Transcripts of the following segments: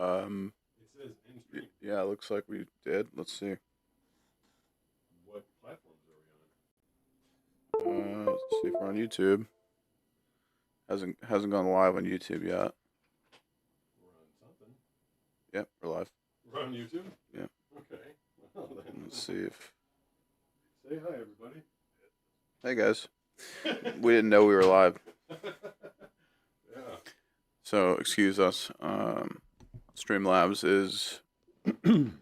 It says in stream. Yeah, it looks like we did. Let's see. What platforms are we on? Let's see if we're on YouTube. Hasn't gone live on YouTube yet. We're on something. Yep, we're live. We're on YouTube? Yeah. Okay. Well, then. Let's see if. Say hi, everybody. Hey guys, we didn't know we were live, Yeah. so excuse us. Streamlabs is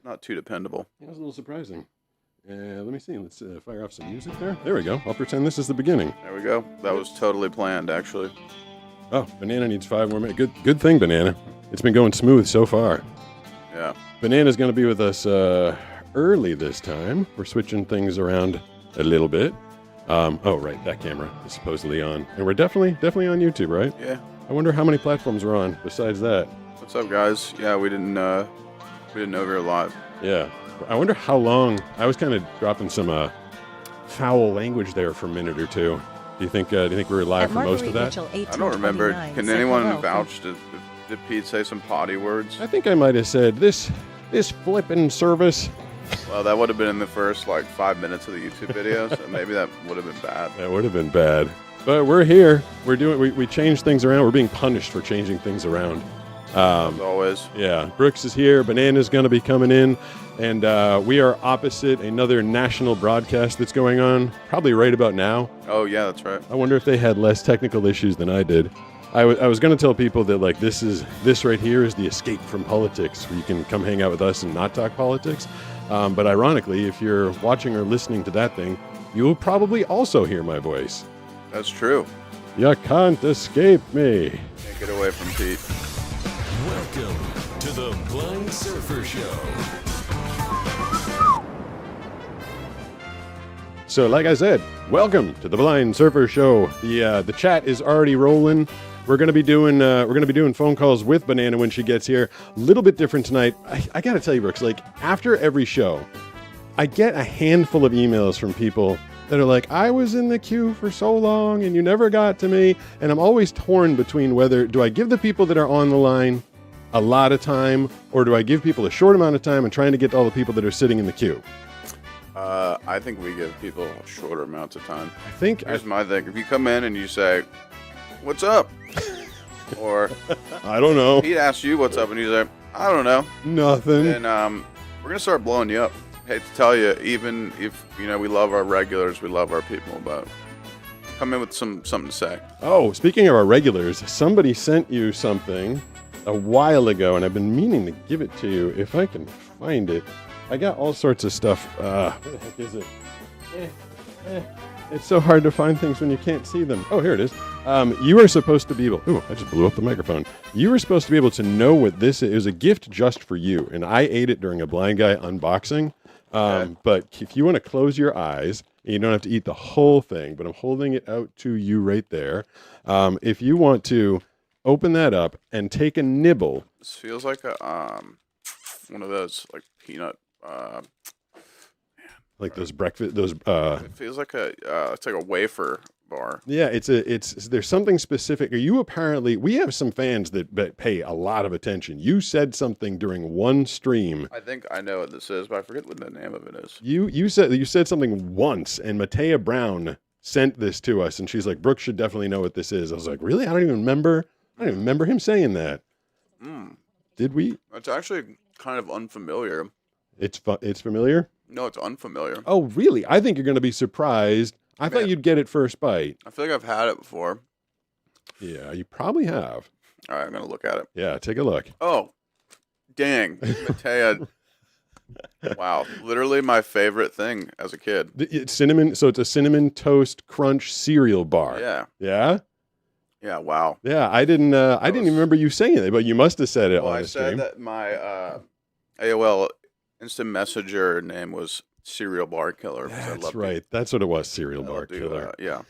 not too dependable. That was a little surprising. Let me see. Let's fire off some music there. There we go. I'll pretend this is the beginning. There we go. That was totally planned, actually. Oh, Banana needs 5 more minutes. Good thing, Banana. It's been going smooth so far. Yeah. Banana's going to be with us early this time. We're switching things around a little bit. Oh, right. That camera is supposedly on. And we're definitely on YouTube, right? Yeah. I wonder how many platforms we're on besides that. What's up, guys? Yeah, we didn't know we were live. Yeah. I wonder how long. I was kind of dropping some foul language there for a minute or two. Do you think we were live for most of that? I don't remember. Can anyone vouch? Did Pete say some potty words? I think I might have said this flippin' service. Well, that would have been in the first 5 minutes of the YouTube video, so maybe that would have been bad. That would have been bad. But we're here. We changed things around. We're being punished for changing things around. As always. Yeah. Brooks is here. Banana's going to be coming in. And we are opposite another national broadcast that's going on, probably right about now. Oh, yeah, that's right. I wonder if they had less technical issues than I did. I was going to tell people that this right here is the escape from politics, where you can come hang out with us and not talk politics. But ironically, if you're watching or listening to that thing, you will probably also hear my voice. That's true. You can't escape me. Can't get away from Pete. Welcome to the Blind Surfer Show. So, like I said, welcome to the Blind Surfer Show. The chat is already rolling. We're gonna be doing phone calls with Banana when she gets here. A little bit different tonight. I gotta tell you, Brooks. After every show, I get a handful of emails from people that are like, "I was in the queue for so long and you never got to me," and I'm always torn between whether do I give the people that are on the line a lot of time, or do I give people a short amount of time and trying to get to all the people that are sitting in the queue? I think we give people shorter amounts of time. Here's my thing. If you come in and you say, "What's up?" or I don't know. Pete asks you what's up and you say, "I don't know." Nothing. Then we're gonna start blowing you up. Hate to tell you, even if we love our regulars, we love our people, but come in with something to say. Oh, speaking of our regulars, somebody sent you something a while ago, and I've been meaning to give it to you if I can find it. I got all sorts of stuff. Where the heck is it? It's so hard to find things when you can't see them. Oh, here it is. You are supposed to be able... Ooh, I just blew up the microphone. You were supposed to be able to know what this is. It was a gift just for you, and I ate it during a Blind Guy unboxing. But if you want to close your eyes, and you don't have to eat the whole thing, but I'm holding it out to you right there. If you want to open that up and take a nibble... This feels like a one of those peanut... like those breakfast, it feels like it's like a wafer bar. Yeah, there's something specific. We have some fans that pay a lot of attention. You said something during one stream. I think I know what this is, but I forget what the name of it is. You said something once, and Matea Brown sent this to us, and she's like, "Brooks should definitely know what this is." I was like, "Really? I don't even remember him saying that." Did we? It's actually kind of unfamiliar. It's familiar? No, it's unfamiliar. Oh, really? I think you're going to be surprised. I thought you'd get it first bite. I feel like I've had it before. Yeah, you probably have. All right, I'm going to look at it. Yeah, take a look. Oh, dang. Matea. Wow. Literally my favorite thing as a kid. It's cinnamon. So it's a cinnamon toast crunch cereal bar. Yeah. Yeah? Yeah, wow. Yeah, I didn't even remember you saying it, but you must have said it on the stream. I said that my AOL Instant Messenger name was Cereal Bar Killer. That's right. That's what it was, Cereal Bar Killer. Yeah.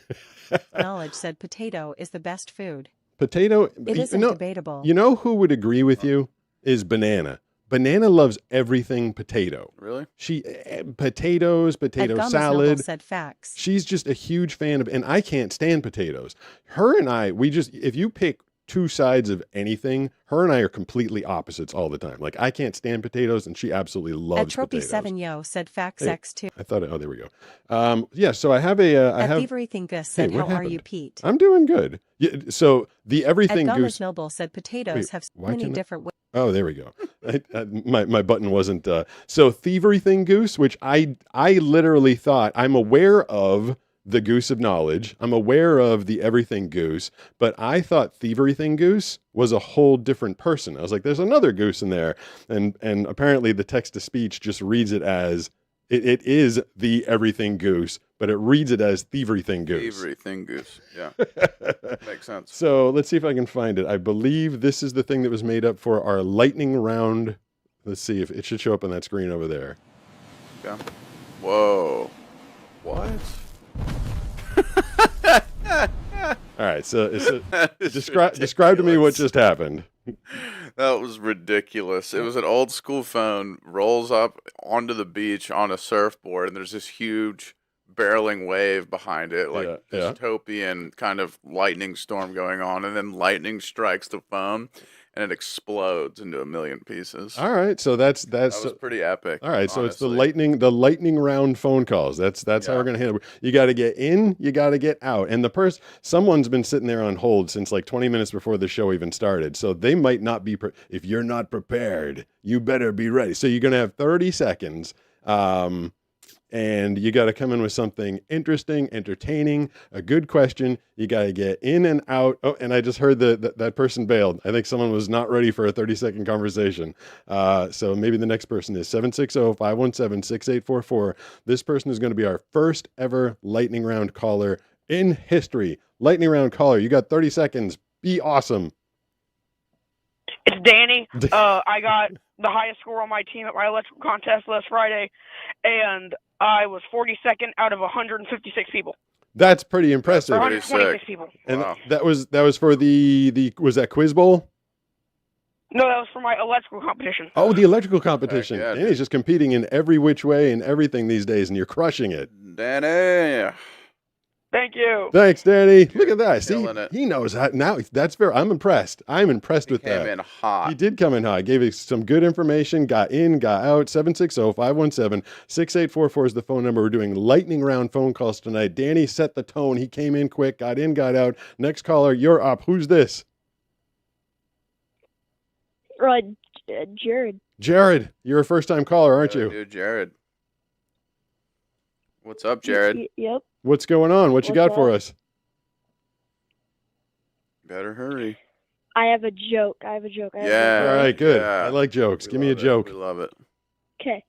Knowledge said potato is the best food. Potato. It isn't debatable. You know who would agree with you is Banana. Banana loves everything potato. Really? Potatoes, potato salad. Said facts. She's just a huge fan of, and I can't stand potatoes. Her and I, if you pick two sides of anything. Her and I are completely opposites all the time. Like I can't stand potatoes, and she absolutely loves potatoes. Atropy7yo said Fax X2. I thought, oh, there we go. Yeah, so I have a, I have. Thieverythingus said, what how are you, happened? Pete? I'm doing good. Yeah, so the everything Gomez goose. Noble said potatoes Wait, have so why many can't I- different ways. Oh, there we go. My button wasn't. So thievery thing goose, which I literally thought I'm aware of the goose of knowledge. I'm aware of the everything goose, but I thought thievery thing goose was a whole different person. I was like, there's another goose in there, and apparently the text to speech just reads it as it is the everything goose, but it reads it as thievery thing goose. Thievery thing goose. Yeah. Makes sense. So let's see if I can find it. I believe this is the thing that was made up for our lightning round. Let's see if it should show up on that screen over there. Yeah. Whoa. What? All right, so That is describe to me what ridiculous. just happened. That was ridiculous. It was an old school phone, rolls up onto the beach on a surfboard, and there's this huge barreling wave behind it, like Yeah. dystopian kind of lightning storm going on, and then lightning strikes the phone, and it explodes into a million pieces. All right, so that's That was pretty epic. all right. So it's the honestly. lightning round phone calls. That's how Yeah. we're gonna handle it. You got to get in, you got to get out, and someone's been sitting there on hold since like 20 minutes before the show even started. So they might not be. If you're not prepared, you better be ready. So you're gonna have 30 seconds. And you got to come in with something interesting, entertaining, a good question. You got to get in and out. Oh, and I just heard that person bailed. I think someone was not ready for a 30-second conversation. So maybe the next person is 760-517-6844. This person is going to be our first ever lightning round caller in history. Lightning round caller, you got 30 seconds. Be awesome. It's Danny. I got the highest score on my team at my electrical contest last Friday, and I was 42nd out of 156 people. That's pretty impressive. Or Pretty 126 sick. people. And Wow. that was for the was that Quiz Bowl? No, that was for my electrical competition. Oh, the electrical competition. yeah, Danny's just competing in every which way and everything these days, and you're crushing it. Danny. Thank you. Thanks, Danny. Look at that. See, Killing it. he knows how now. That's very. I'm impressed. I'm impressed with Came that. in hot. He did come in high. Gave us some good information. Got in, got out. 760-517-6844 is the phone number. We're doing lightning round phone calls tonight. Danny set the tone. He came in quick, got in, got out. Next caller, you're up. Who's this? Jared. Jared. You're a first-time caller, aren't Yeah, you? Dude, Jared. What's up, Jared? Yep. What's going on? What you What's got for up? us? Better hurry. I have a joke. I have a joke. Yeah. All right, good. yeah. I like jokes. We Give me a love it. joke. We love it. Okay.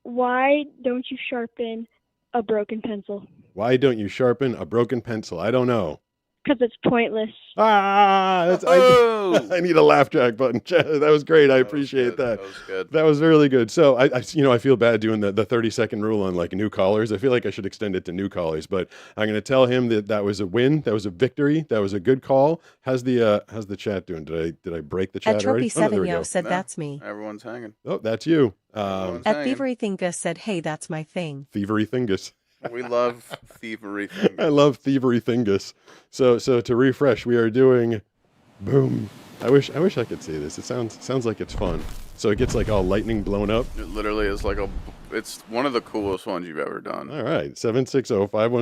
Why don't you sharpen a broken pencil? Why don't you sharpen a broken pencil? I don't know. Because it's pointless. I Oh! need a laugh track button. That was great. I That was appreciate good. that. That was good. That was really good. So I feel bad doing the 30-second rule on like new callers. I feel like I should extend it to new callers, but I'm going to tell him that was a win. That was a victory. That was a good call. How's the chat doing? Did I break the chat already? Oh, no, there we go. Atropy7yo said No. that's me. Everyone's hanging. Oh, that's you. Everyone's At hanging. Thieverythingus said, hey, that's my thing. Thievery Thingus. We love thievery I things. love Thievery Thingus. So to refresh, we are doing boom. I wish I could see this. It sounds like it's fun. So it gets like all lightning blown up. It literally is like it's one of the coolest ones you've ever done. All right,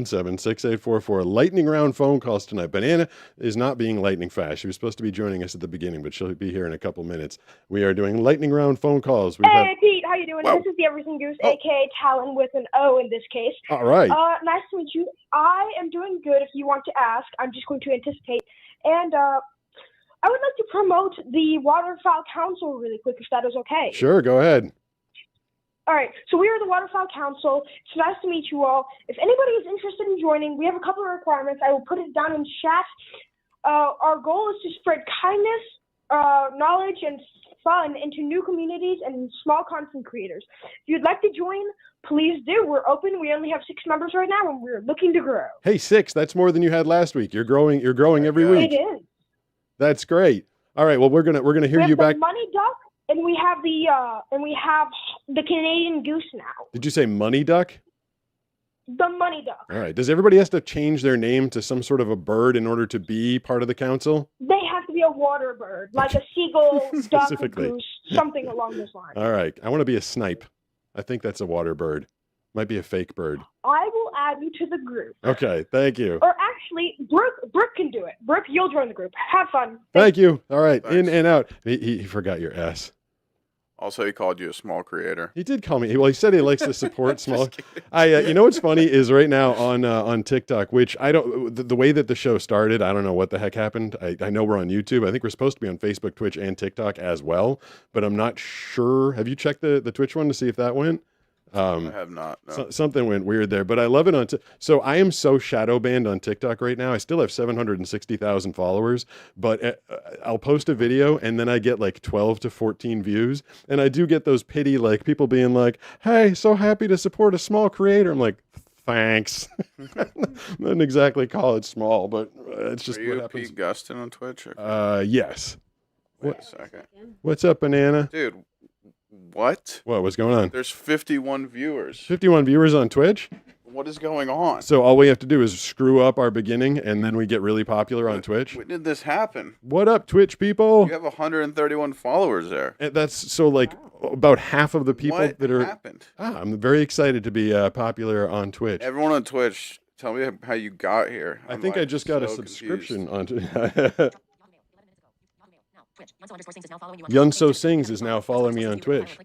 760-517-6844. Lightning round phone calls tonight. Banana is not being lightning fast. She was supposed to be joining us at the beginning, but she'll be here in a couple minutes. We are doing lightning round phone calls. We've Hey, Pete, how you doing? Wow. This is the Everything Goose, Oh. aka Talon with an O in this case. all right. Nice to meet you. I am doing good. If you want to ask, I'm just going to anticipate. And I would like to promote the Waterfowl Council really quick, if that is okay. Sure, go ahead. All right. So we are the Waterfowl Council. It's nice to meet you all. If anybody is interested in joining, we have a couple of requirements. I will put it down in chat. Our goal is to spread kindness, knowledge, and fun into new communities and small content creators. If you'd like to join, please do. We're open. We only have 6 members right now, and we're looking to grow. Hey, 6, that's more than you had last week. You're growing every Yeah. week. It is. That's great. All right, well we're gonna hear We have you the back. money duck, and we have the Canadian goose now. Did you say money duck? The money duck. All right. Does everybody have to change their name to some sort of a bird in order to be part of the council? They have to be a water bird, like a seagull, duck, Specifically. goose, something along those lines. All right. I want to be a snipe. I think that's a water bird. Might be a fake bird. I will add you to the group. Okay. Thank you. Or actually, Brooke can do it. Brooke, you'll join the group. Have fun. Thank you. All right. Thanks. In and out. He forgot your S. Also, he called you a small creator. He did call me. Well, he said he likes to support small. Just kidding. You know what's funny is right now on TikTok, which I don't. The way that the show started, I don't know what the heck happened. I know we're on YouTube. I think we're supposed to be on Facebook, Twitch, and TikTok as well, but I'm not sure. Have you checked the Twitch one to see if that went? I have not. No. Something went weird there, but I love it on. So I am so shadow banned on TikTok right now. I still have 760,000 followers, but I'll post a video and then I get like 12 to 14 views, and I do get those pity like people being like, "Hey, so happy to support a small creator." I'm like, thanks. Didn't exactly call it small, but it's just Are what you happens. Pete Gustin on Twitch? Or... Yes. Wait a second. What's up, Banana? Dude, what? What's going on? There's 51 viewers. 51 viewers on Twitch. What is going on? So all we have to do is screw up our beginning, and then we get really popular on Twitch. When did this happen? What up, Twitch people? You have 131 followers there. And that's so like about half of the people What that are. happened? I'm very excited to be popular on Twitch. Everyone on Twitch, tell me how you got here. I I'm, think like, I just got a so subscription confused. on. Yunso Sings is now following me on Twitch.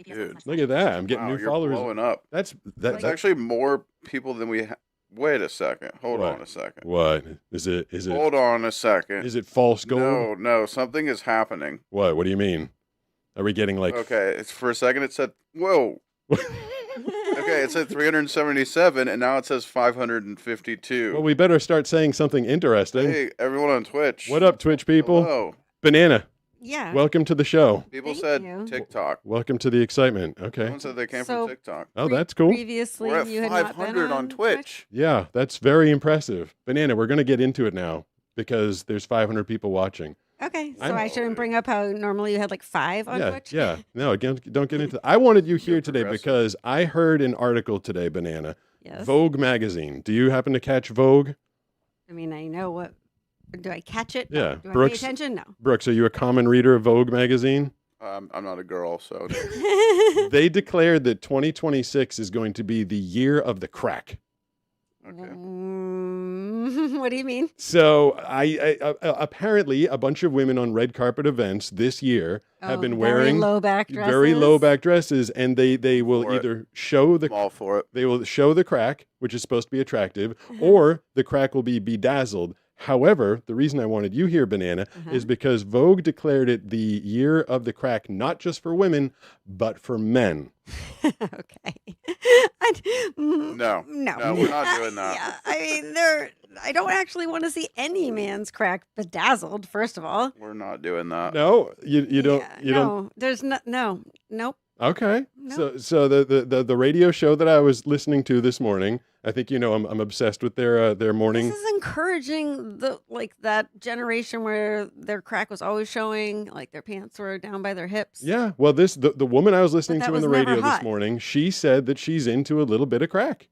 Dude, Look at that! I'm getting wow, new you're followers. blowing up. That's There's actually more people than we. Wait a second. Hold What? on a second. What is it? Is it? Hold on a second. Is it false gold? No, something is happening. What? What do you mean? Are we getting like? Okay, it's for a second it said, whoa. Okay, it said 377, and now it says 552. Well, we better start saying something interesting. Hey, everyone on Twitch. What up, Twitch people? Hello. Banana, Yeah. welcome to the show. People Thank said you. TikTok. Welcome to the excitement. Okay. Someone said they came So- from TikTok. Oh, that's cool. Previously, We're at you had not been 500 on Twitch. Yeah, that's very impressive. Banana, we're going to get into it now because there's 500 people watching. Okay, so I'm- I shouldn't bring up how normally you had like 5 on yeah, Twitch. yeah. No, again, don't get into I wanted you here today progressive. because I heard an article today, Banana. Yes. Vogue magazine. Do you happen to catch Vogue? I mean, I know what. Do I catch it? Yeah, Do I Brooks- pay attention? No. Brooks, are you a common reader of Vogue magazine? I'm not a girl, so They declared that 2026 is going to be the year of the crack. okay. What do you mean? So I apparently a bunch of women on red carpet events this year have been wearing very low back dresses. very low back dresses, and they will For it. either show the I'm all for it. they will show the crack, which is supposed to be attractive, or the crack will be bedazzled. However, the reason I wanted you here, Banana, is because Vogue declared it the year of the crack, not just for women, but for men. Okay. No, we're not doing that. Yeah, I mean, I don't actually want to see any man's crack bedazzled. First of all, We're not doing that. No, you don't. Yeah, You no, don't. there's nope. Okay. No. So the radio show that I was listening to this morning, I think you know I'm obsessed with their morning. This is encouraging that generation where their crack was always showing, like their pants were down by their hips. Yeah. Well, the woman I was listening that to in was the never radio this hot. morning, she said that she's into a little bit of crack.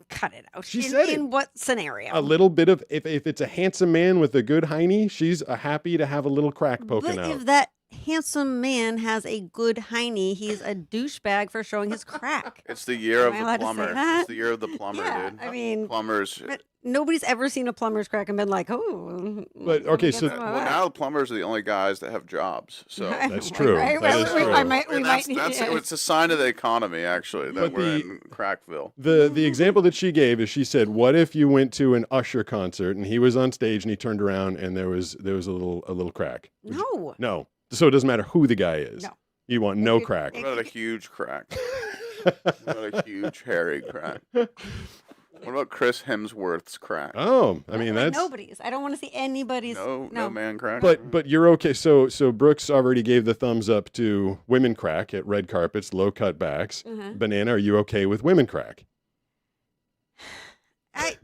Cut it out. She in, said it. in what scenario? A little bit of if it's a handsome man with a good hiney, she's happy to have a little crack poking But out. if that handsome man has a good hiney, he's a douchebag for showing his crack. It's the year of Am I the allowed to say plumber. that? It's the year of the plumber, Yeah, dude. I mean, Plumbers. but nobody's ever seen a plumber's crack and been like, oh. But, let okay, me so- get some of Well, that." now the plumbers are the only guys that have jobs. So That's true. Right, That right, is we- true. I might, we And might that's need it's a sign of the economy, actually, that But we're the- in Crackville. The example that she gave is she said, "What if you went to an Usher concert and he was on stage and he turned around and there was a little crack?" No. No. So it doesn't matter who the guy is. No. You want no crack. What about a huge crack? What about a huge hairy crack? What about Chris Hemsworth's crack? Oh, I mean that's. Nobody's. I don't want to see anybody's. No man crack. But you're okay. So Brooks already gave the thumbs up to women crack at red carpets, low cut backs. Mhm. Banana, are you okay with women crack? I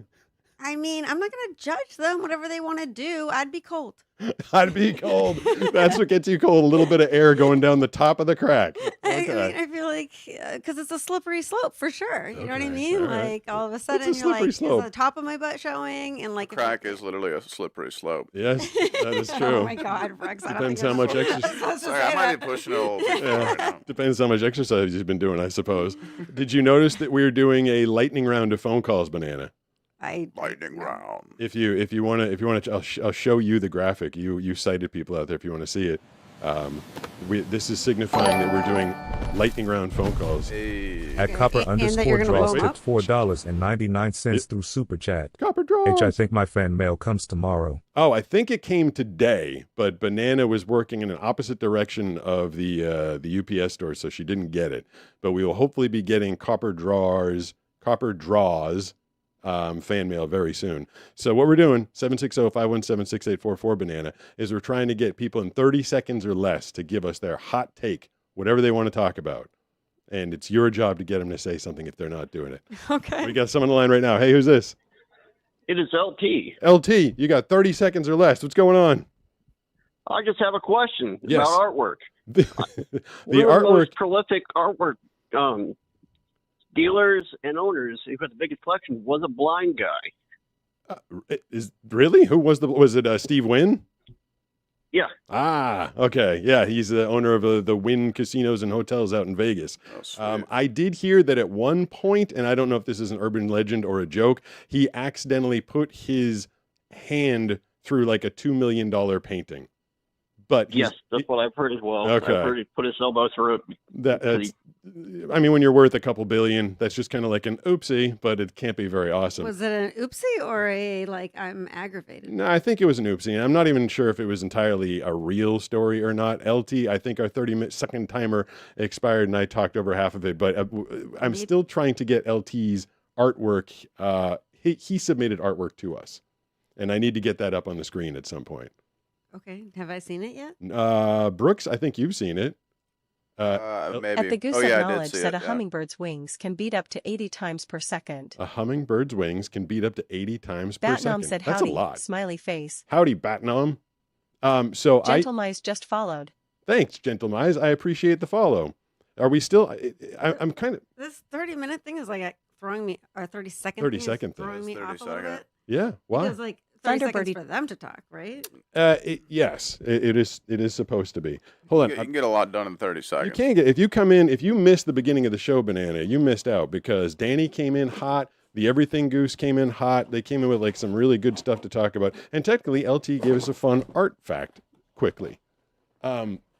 I mean, I'm not going to judge them. Whatever they want to do, I'd be cold. I'd be cold. That's what gets you cold. A little bit of air going down the top of the crack. I mean, Okay. I feel like because it's a slippery slope for sure. You know what I Okay, mean? all right. Like all of a sudden It's a you're like, slippery is slope. the top of my butt showing? And like if Crack I- is literally a slippery slope. Yes, that is true. Oh my God, Rex! I don't Depends think how I'm much supposed exercise. to Sorry, say I might that. be pushing it a little bit right now. Depends how much exercise you've been doing, I suppose. Did you notice that we're doing a lightning round of phone calls, Banana? Lightning round. If you want to, I'll show you the graphic. You sighted people out there if you want to see it. This is signifying that we're doing lightning round phone calls. Hey. At Copper And that you're underscore gonna draws blow 'em tipped $4.99 through Super Chat. Copper draws. H, I think my fan mail comes tomorrow. Oh, I think it came today, but Banana was working in an opposite direction of the UPS store, so she didn't get it. But we will hopefully be getting Copper Draws fan mail very soon. So what we're doing, 760-517-6844 Banana, is we're trying to get people in 30 seconds or less to give us their hot take, whatever they want to talk about. And it's your job to get them to say something if they're not doing it. Okay. We got someone on the line right now. Hey, who's this? It is LT. LT, you got 30 seconds or less. What's going on? I just have a question Yes. about artwork. The One of the artwork. most prolific artwork dealers and owners who had the biggest collection was a blind guy. Is really who was it Steve Wynn? Yeah. Ah, okay. Yeah, he's the owner of the Wynn casinos and hotels out in Vegas. Oh, sweet. I did hear that at one point, and I don't know if this is an urban legend or a joke, he accidentally put his hand through like a $2 million painting. But Yes, that's what I've heard as well. Okay. I've heard he put his elbow through it. that's, I mean, when you're worth a couple billion, that's just kind of like an oopsie, but it can't be very awesome. Was it an oopsie or a like I'm aggravated? No, I think it was an oopsie. And I'm not even sure if it was entirely a real story or not. LT, I think our 30-second timer expired and I talked over half of it, but I'm still trying to get LT's artwork. He submitted artwork to us, and I need to get that up on the screen at some point. Okay, have I seen it yet? Brooks, I think you've seen it. Maybe. At the Goose oh, of yeah, I Knowledge did see said it, a hummingbird wings can beat up to 80 times per second. A hummingbird's wings can beat up to 80 times per second. Batnom said That's howdy, a lot. smiley face. Howdy, Batnom. Gentle Mice just followed. Thanks, Gentle Mize. I appreciate the follow. Are we still? I'm kind of. This 30-minute thing is like throwing me, or 30-second 30 thing is second thing. throwing It's me 30 off a little second. bit. Yeah. Why? Because like 30 seconds Thunderbirdy- for them to talk, right? Yes, it is. It is supposed to be. Hold You on. can get a lot done in 30 seconds. You can't get if you come in. If you missed the beginning of the show, Banana, you missed out because Danny came in hot. The Everything Goose came in hot. They came in with like some really good stuff to talk about. And technically, LT gave us a fun art fact quickly.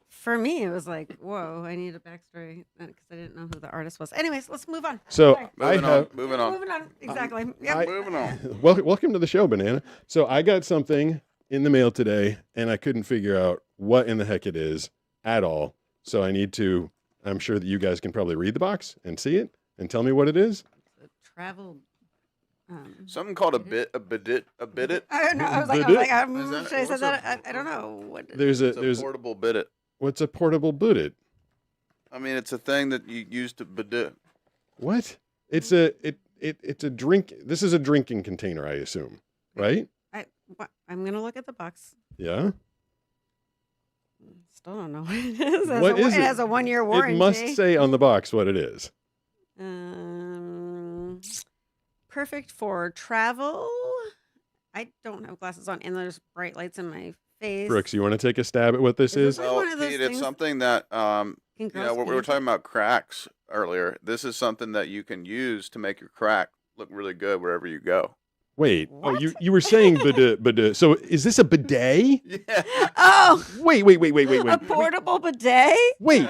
For me, it was like, whoa, I need a backstory because I didn't know who the artist was. Anyways, let's move on. So Sorry. I have. Moving on. Moving on. Exactly. Yep. I- Moving on. Welcome to the show, Banana. So I got something in the mail today, and I couldn't figure out what in the heck it is at all. So I need to. I'm sure that you guys can probably read the box and see it and tell me what it is. Travel. Something called a bidit. I don't know. I was like, Is should I that- say what's that? I don't know. What? There's It's a a portable bidit. what's a portable bidit? I mean, it's a thing that you use to bidit. What? It's a drink. This is a drinking container, I assume, right? I'm gonna look at the box. Yeah. Still don't know what it is. What is it? it? Has a 1-year warranty. It must say on the box what it is. Perfect for travel. I don't have glasses on, and there's bright lights in my face. Brooks, you want to take a stab at what this Is is? this like Well, one of those Pete, it's things- something that Can you know, girls we were paint? talking about cracks earlier. This is something that you can use to make your crack look really good wherever you go. Wait. Oh, What? you were saying bidet. So is this a bidet? Yeah. Oh, Wait. a portable bidet. Wait.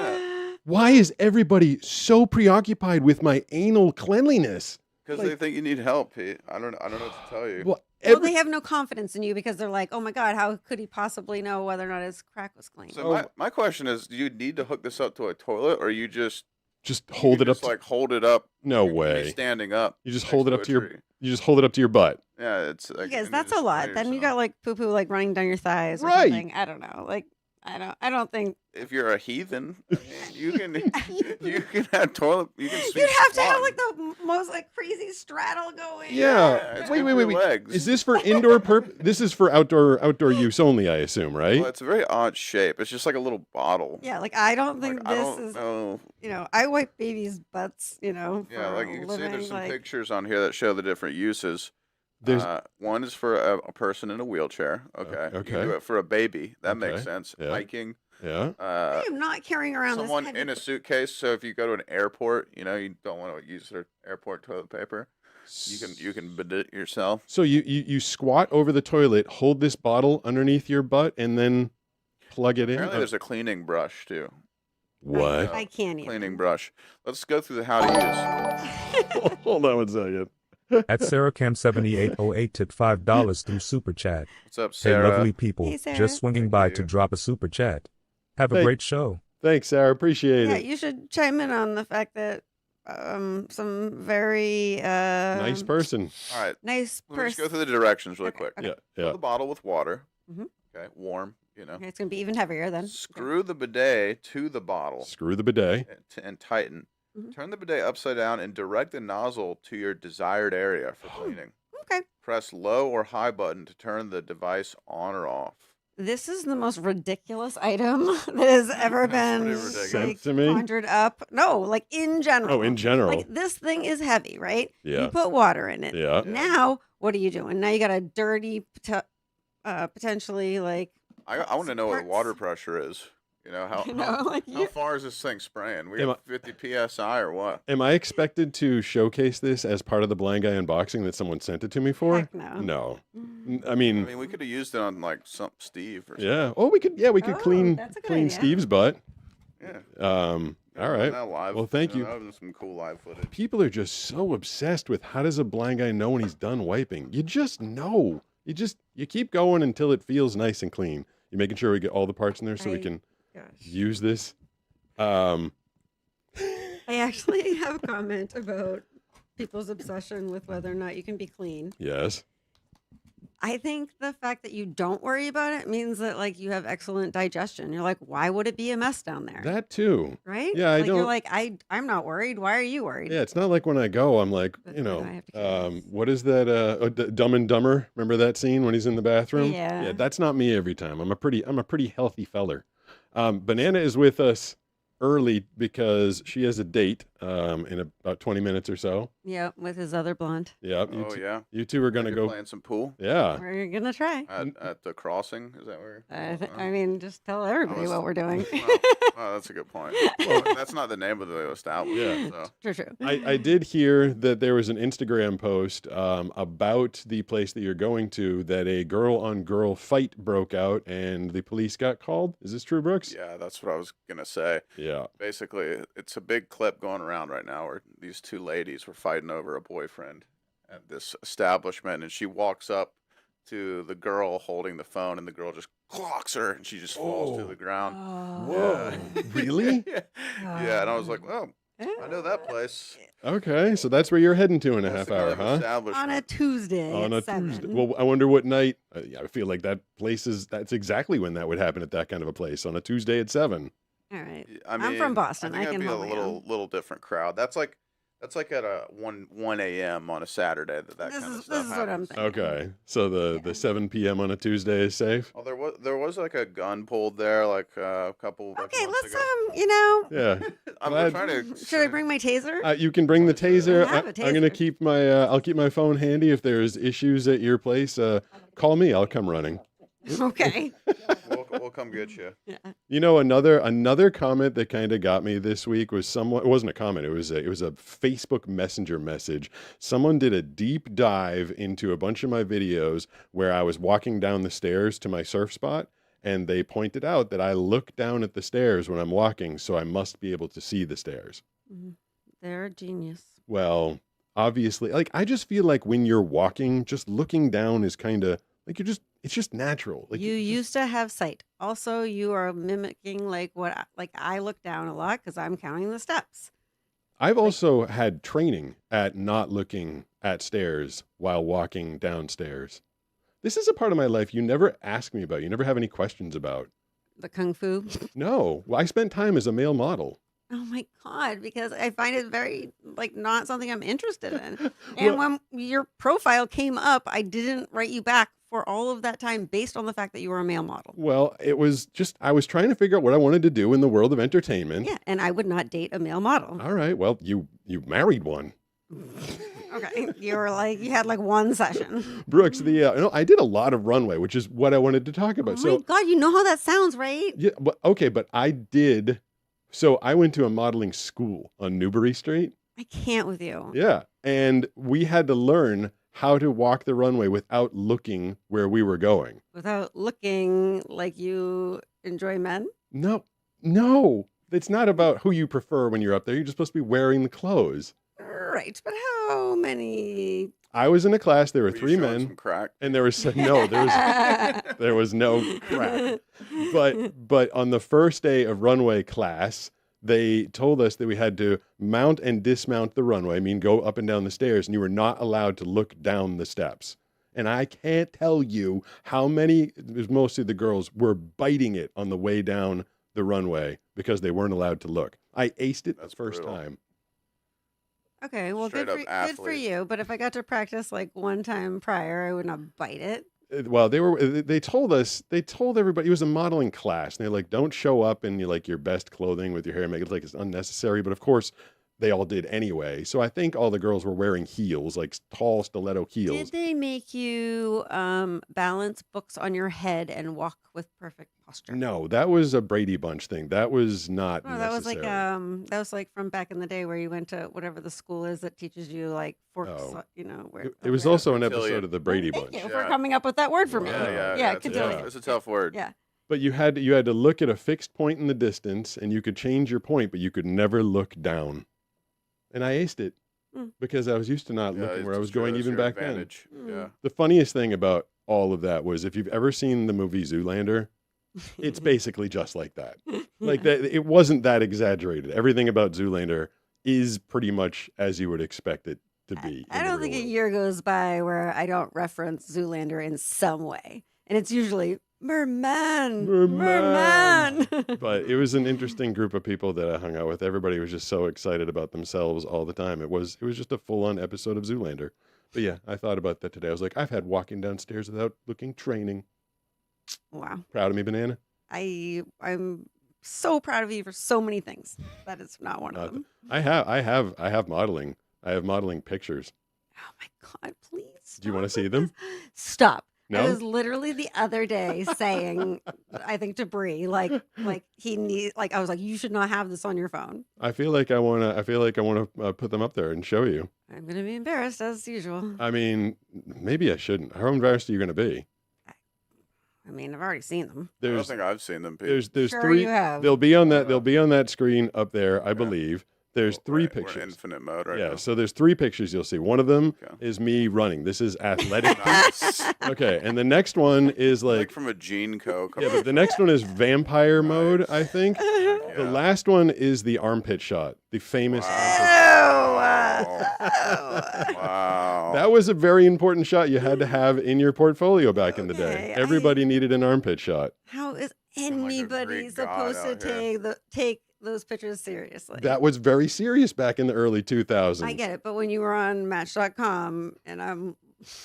Why is everybody so preoccupied with my anal cleanliness? Because Like- they think you need help, Pete. I don't know what to tell you. Well, Well, they have no confidence in you because they're like, oh my God, how could he possibly know whether or not his crack was clean? So my question is, do you need to hook this up to a toilet, or you just hold it up. just like hold it up? No you're gonna be way. standing up. You just next hold it to up a to your. tree. You just hold it up to your butt. Yeah, it's like, Because and you that's a just lot. lay Then you yourself. got like poo poo like running down your thighs or Right. something. I don't know. Like I don't think If you're a heathen, I mean, you can have toilet. You can sweep you'd have to have swan. like the most like crazy straddle going. Yeah. it's Wait, good wait, for wait, your wait. legs. Is this for indoor This is for outdoor use only, I assume, right? Well, it's a very odd shape. It's just like a little bottle. Yeah, like I don't think Like, I this don't is. know. I wipe babies' butts. Yeah, for like a you can see, living, there's some like, pictures on here that show the different uses. There's One is for a person in a wheelchair. Okay. You okay. can do it for a baby. That makes Okay. sense. Yeah. Hiking. yeah. I am not carrying around Someone this heavy in a suitcase. So if you go to an airport, you don't want to use their airport toilet paper. You can bidet yourself. So you squat over the toilet, hold this bottle underneath your butt, and then plug it in. Apparently, there's a cleaning brush too. What? I can't even. Cleaning brush. Let's go through the how to use. Hold on one second. At SarahCam7808 tip $5 through Super Chat. What's up, Hey, Sarah? lovely people. Hey, Sarah. Just swinging Thank by you. to drop a Super Chat. Have a Hey. great show. Thanks, Sarah. Appreciate Yeah, it. you should chime in on the fact that some very Nice person. All right. nice Let me just go person. through the directions really Okay, quick. okay. Yeah, Fill yeah. the bottle with water. Mhm. Okay, warm. Okay, it's gonna be even heavier then. Screw the bidet to the bottle Screw the bidet. and tighten. Mhm. Turn the bidet upside down and direct the nozzle to your desired area for cleaning. Okay. Press low or high button to turn the device on or off. This is the most ridiculous item that has ever That's been pretty ridiculous. Sent to me? conjured up. No, like in general. Oh, in general. Like this thing is heavy, right? Yeah. You put water in it. Yeah. Now, what are you doing? Now you got a dirty, potentially like. I want to know what Parts. water pressure is. How Like how you, far is this thing spraying? We Am have 50 psi or what? Am I expected to showcase this as part of the blind guy unboxing that someone sent it to me for? Heck no. No. I I mean, mean, we could have used it on like some Steve or something. yeah. Oh, we could. Yeah, we could Oh, clean that's a good clean idea. Steve's butt. Yeah. All right. That live. Well, thank you. That was some cool live footage. People are just so obsessed with how does a blind guy know when he's done wiping? You just know. You keep going until it feels nice and clean. You're making sure we get all the parts in there so we can Gosh. use this. I actually have a comment about people's obsession with whether or not you can be clean. Yes. I think the fact that you don't worry about it means that like you have excellent digestion. You're like, why would it be a mess down there? That too. Right? Yeah, I like, don't. You're like, I'm not worried. Why are you worried? Yeah, it's not like when I go, I'm like, But then I have to carry this. what is that? Dumb and Dumber. Remember that scene when he's in the bathroom? Yeah. Yeah, that's not me every time. I'm a pretty healthy feller. Banana is with us early because she has a date in about 20 minutes or so. Yeah, with his other blonde. Yeah. Oh, yeah. You two are gonna You're go. playing some pool Yeah. We're gonna try. at the crossing. Is that where? I mean, just tell everybody was- what we're doing. Oh, that's a good point. Well, that's not the name of the establishment. Yeah. So. True. I did hear that there was an Instagram post about the place that you're going to that a girl-on-girl fight broke out and the police got called. Is this true, Brooks? Yeah, that's what I was gonna say. Yeah. Basically, it's a big clip going around right now where these two ladies were fighting over a boyfriend at this establishment, and she walks up to the girl holding the phone, and the girl just clocks her, and she just falls to Oh. the ground. Whoa. Really? Yeah, and I was like, well, I know that place. Okay, so that's where you're heading to in a That's half the hour, kind of huh? establishment. On a Tuesday. On at a 7. Tuesday. Well, I wonder what night. I feel like that place that's exactly when that would happen at that kind of a place on a Tuesday at 7. All right. I mean, I'm from Boston. I think I that'd can be a hold my own. little different crowd. That's like at a 1 a.m. on a Saturday. That This kind of is stuff what I'm happens. thinking. Okay, so the 7 p.m. on a Tuesday is safe. Oh, there was like a gun pulled there, like a couple. like, Okay, months let's ago. Yeah, I'm glad- trying to. Should I bring my taser? you can bring the taser. I have a I'm gonna taser. keep my I'll keep my phone handy if there's issues at your place. Call me. I'll come running. Okay. We'll come get you. Yeah. You know, another comment that kind of got me this week was someone. It wasn't a comment. It was a Facebook Messenger message. Someone did a deep dive into a bunch of my videos where I was walking down the stairs to my surf spot, and they pointed out that I look down at the stairs when I'm walking, so I must be able to see the stairs. They're a genius. Well, obviously, like I just feel like when you're walking, just looking down is kind of like it's just natural. Like You used to have sight. Also, you are mimicking like I look down a lot because I'm counting the steps. I've also had training at not looking at stairs while walking downstairs. This is a part of my life you never ask me about. You never have any questions about. the kung fu? No, well, I spent time as a male model. Oh my God, because I find it very like not something I'm interested in. And when your profile came up, I didn't write you back for all of that time based on the fact that you were a male model. Well, it was just I was trying to figure out what I wanted to do in the world of entertainment. Yeah, and I would not date a male model. All right, well, you married one. Okay, you were like you had like one session. Brooks, I did a lot of runway, which is what I wanted to talk about. Oh my God, you know how that sounds, right? Yeah, but okay, but I did. So I went to a modeling school on Newbury Street. I can't with you. Yeah, and we had to learn how to walk the runway without looking where we were going. Without looking like you enjoy men? No, it's not about who you prefer when you're up there. You're just supposed to be wearing the clothes. Right, but how many? I was in a class. There were you 3 showing men, some crack? and there was there was no crack. But on the first day of runway class, they told us that we had to mount and dismount the runway. I mean, go up and down the stairs, and you were not allowed to look down the steps. And I can't tell you how many, it was mostly the girls, were biting it on the way down the runway because they weren't allowed to look. I aced it the first time. Okay, well, Straight good up for athlete. you. But if I got to practice like one time prior, I would not bite it. Well, they told everybody, it was a modeling class, and they're like, don't show up in your best clothing with your hair and make it like it's unnecessary. But of course, they all did anyway. So I think all the girls were wearing heels, like tall stiletto heels. Did they make you balance books on your head and walk with perfect posture? No, that was a Brady Bunch thing. That was not Oh, necessary. that was like from back in the day where you went to whatever the school is that teaches you like forks, where It was also an episode of the Brady Thank Bunch. you for coming up with that word for me. Yeah, continue. it's a tough word. Yeah. But you had to look at a fixed point in the distance, and you could change your point, but you could never look down. And I aced it because I was used to not looking where I was going even back then. Yeah. The funniest thing about all of that was if you've ever seen the movie Zoolander, it's basically just like that. Like that, it wasn't that exaggerated. Everything about Zoolander is pretty much as you would expect it to be. I don't think a year goes by where I don't reference Zoolander in some way. And it's usually merman. But it was an interesting group of people that I hung out with. Everybody was just so excited about themselves all the time. It was just a full-on episode of Zoolander. But yeah, I thought about that today. I was like, I've had walking downstairs without looking training. Wow. Proud of me, Banana? I'm so proud of you for so many things. That is not one of them. I have modeling. I have modeling pictures. Oh my God, please. Do you want to see them? Stop. No? I was literally the other day saying, I think to Bree, like he need, like I was like, you should not have this on your phone. I feel like I want to put them up there and show you. I'm gonna be embarrassed as usual. I mean, maybe I shouldn't. How embarrassed are you going to be? I mean, I've already seen them. I don't think I've seen them. Pete. There's Sure 3. you have. They'll be on that screen up there, I believe. There's 3 We're pictures. in infinite mode right Yeah, now. so there's 3 pictures you'll see. One of them is me running. This is athletic. Okay, and the next one is like from a Gene Co. Yeah, but the next one is vampire mode, I think. The last one is the armpit shot, the famous Wow. That was a very important shot you had to have in your portfolio back in the day. Everybody needed an armpit shot. How is anybody supposed to take those pictures seriously? That was very serious back in the early 2000s. I get it, but when you were on Match.com and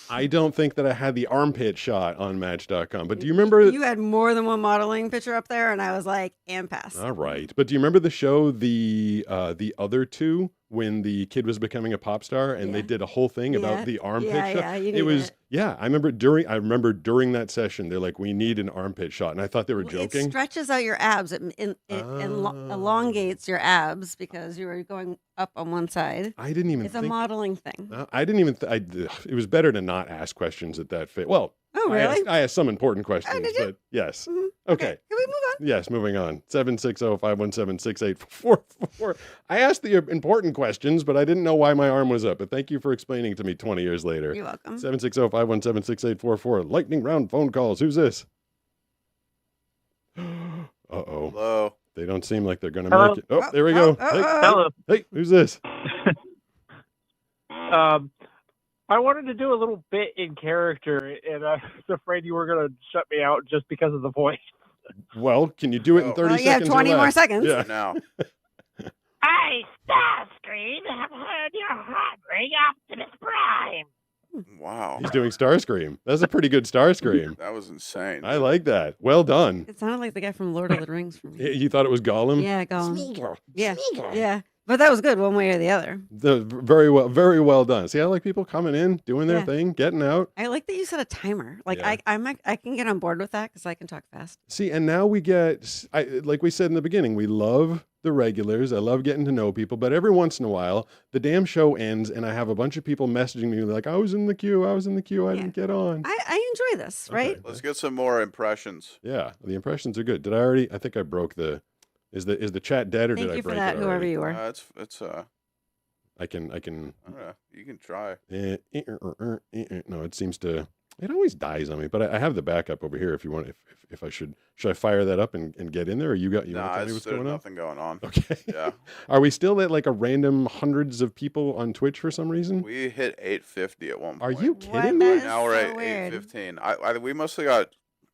I don't think that I had the armpit shot on Match.com, but do you remember? You had more than one modeling picture up there, and I was like, and pass. All right, but do you remember the show, the other 2, when the kid was becoming a pop star, and they did a whole thing about the armpit shot? Yeah, you it was. Yeah, I remember during that session, they're like, we need an armpit shot, and I thought they were joking. It stretches out your abs. It elongates your abs because you were going up on one side. I didn't even. It's a modeling thing. I didn't even. It was better to not ask questions at that fit. Well, oh really? I asked some important questions, but yes. Mm-hmm. Okay. Can we move on? Yes, moving on. 760-517-6844. I asked the important questions, but I didn't know why my arm was up. But thank you for explaining to me 20 years later. You're welcome. 760-517-6844. Lightning round phone calls. Who's this? Uh-oh. Hello. They don't seem like they're going to make it. Oh, there we go. Hello. Hey, who's this? I wanted to do a little bit in character, and I was afraid you were going to shut me out just because of the voice. Well, can you do it in Oh. 30 Well, you have seconds? or 20 more less? seconds. Yeah. Now. I, Starscream, have heard your heart ring Optimus Prime. Wow. He's doing Starscream. That's a pretty good Starscream. That was insane. I like that. Well done. It sounded like the guy from Lord of the Rings for me. You thought it was Gollum? Yeah, Gollum. Yeah, yeah. But that was good one way or the other. Very well done. See, I like people coming in, doing their Yeah. thing, getting out. I like that you set a timer. Like Yeah. I can get on board with that because I can talk fast. See, and now we get, like we said in the beginning, we love the regulars. I love getting to know people, but every once in a while, the damn show ends, and I have a bunch of people messaging me like, I was in the queue, I didn't get on. I enjoy this, right? Let's get some more impressions. Yeah, the impressions are good. Did I already? I think I broke the. Is the chat dead or Thank did I you for break that, it whoever already? you were. It's I can. I don't know. You can try. No, it seems to. It always dies on me, but I have the backup over here. If you want, if I should I fire that up and get in there? Or you want to tell me what's there's going on? nothing going on. Okay. Yeah. Are we still at like a random hundreds of people on Twitch for some reason? We hit 850 at one point. Are you kidding me? Now we're at 815. We mostly got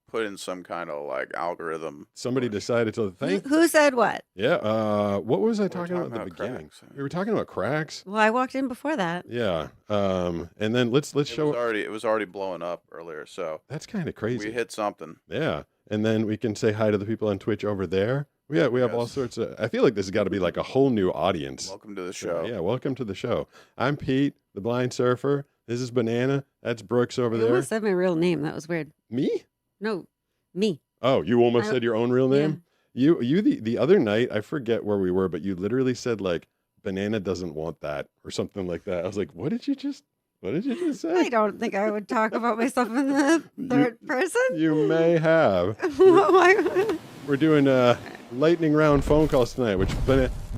put in some kind of like algorithm. Somebody decided to thank. Who said what? Yeah. What was I talking about at the beginning? We were talking about cracks. Well, I walked in before that. Yeah. And then let's show. It was already blowing up earlier, so that's kind of crazy. We hit something. Yeah. And then we can say hi to the people on Twitch over there. We have all sorts of. I feel like this has got to be like a whole new audience. Welcome to the show. Yeah, welcome to the show. I'm Pete, the blind surfer. This is Banana. That's Brooks over You there. almost said my real name. That was weird. Me? No, me. Oh, you almost said your own real name? You the other night, I forget where we were, but you literally said like Banana doesn't want that or something like that. I was like, what did you just say? I don't think I would talk about myself in the third person. You may have. We're doing lightning round phone calls tonight, which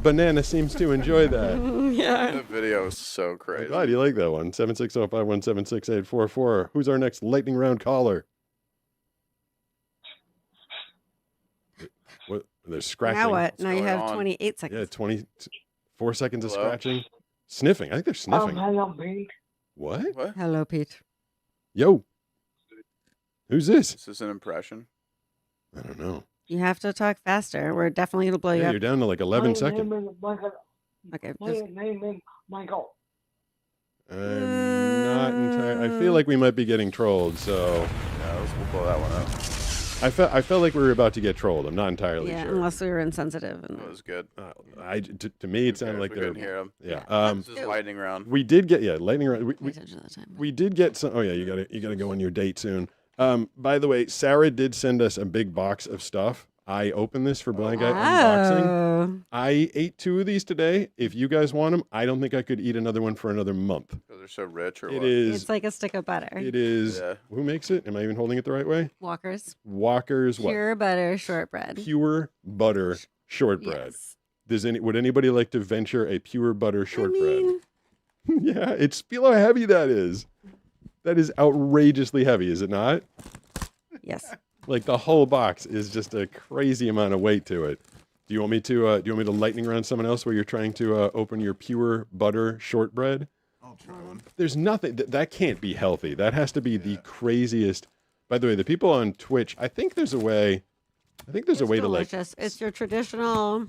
Banana seems to enjoy that. Yeah. The video is so crazy. I'm glad you like that one. 760-517-6844. Who's our next lightning round caller? What? There's scratching. Now what? Now you have 28 seconds. Yeah, 24 seconds of scratching. Sniffing. I think they're sniffing. Hello, Pete. What? Hello, Pete. Yo. Who's this? This is an impression. I don't know. You have to talk faster. We're definitely going to blow you Yeah, up. you're down to like 11 seconds. Okay. My name is Michael. I'm not entirely. I feel like we might be getting trolled, so. Yeah, we'll blow that one up. I felt like we were about to get trolled. I'm not entirely Yeah, sure. unless we were insensitive. And... That was good. To me, it sounded like we they're. couldn't hear him. Yeah. This is lightning round. We did get lightning round. We did get some. Oh yeah, you gotta go on your date soon. By the way, Sarah did send us a big box of stuff. I opened this for Blind Guy unboxing. I ate 2 of these today. If you guys want them, I don't think I could eat another one for another month. Because they're so rich, or It what? is. It's like a stick of butter. It is. Yeah. Who makes it? Am I even holding it the right way? Walker's. Walker's what? Pure butter shortbread. Pure butter shortbread. Would anybody like to venture a pure butter shortbread? Yeah, feel how heavy that is. That is outrageously heavy, is it not? Yes. Like the whole box is just a crazy amount of weight to it. Do you want me to lightning round someone else where you're trying to open your pure butter shortbread? I'll try one. There's nothing that can't be healthy. That has to be the craziest. By the way, the people on Twitch, I think there's a way. Delicious. It's your traditional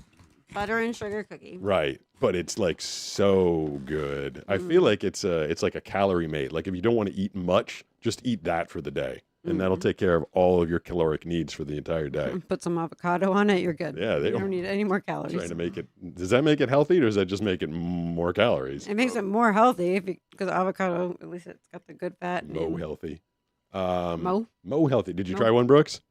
butter and sugar cookie. Right, but it's like so good. I feel like it's like a calorie mate. Like if you don't want to eat much, just eat that for the day, and that'll take care of all of your caloric needs for the entire day. Put some avocado on it, you're good. Yeah, you don't need any more calories. Trying to make it. Does that make it healthy, or does that just make it more calories? It makes it more healthy because avocado, at least it's got the good fat. Mo healthy. Mo healthy. Did you try one, Brooks?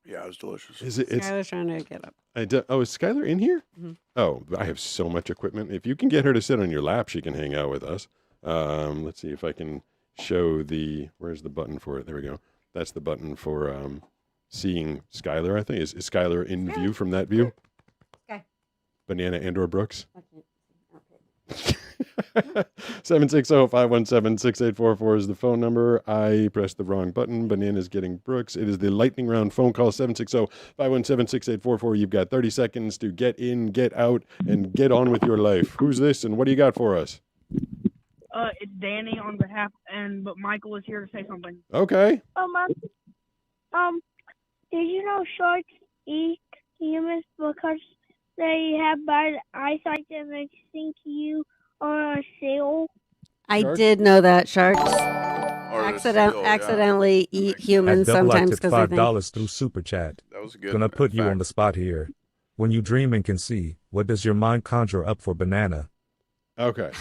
Yeah, it was delicious. Is it? It's. Skylar's trying to get up. Is Skylar in here? Mhm. Oh, I have so much equipment. If you can get her to sit on your lap, she can hang out with us. Let's see if I can show the. Where's the button for it? There we go. That's the button for seeing Skylar. I think is Skylar in view from that view? Sky. Banana and/or Brooks. 760-517-6844 is the phone number. I pressed the wrong button. Banana's getting Brooks. It is the lightning round phone call, 760-517-6844. You've got 30 seconds to get in, get out, and get on with your life. Who's this, and what do you got for us? It's Danny on behalf, but Michael is here to say something. Okay. Did you know sharks eat humans because they have bad eyesight and they think you are a seal? I Sharks? did know that sharks Or the seal, yeah. accidentally eat At humans Double I sometimes tipped because they think. $5 through Super Chat. That was a good. Gonna put you on fact. the spot here. When you dream and can see, what does your mind conjure up for banana? Okay.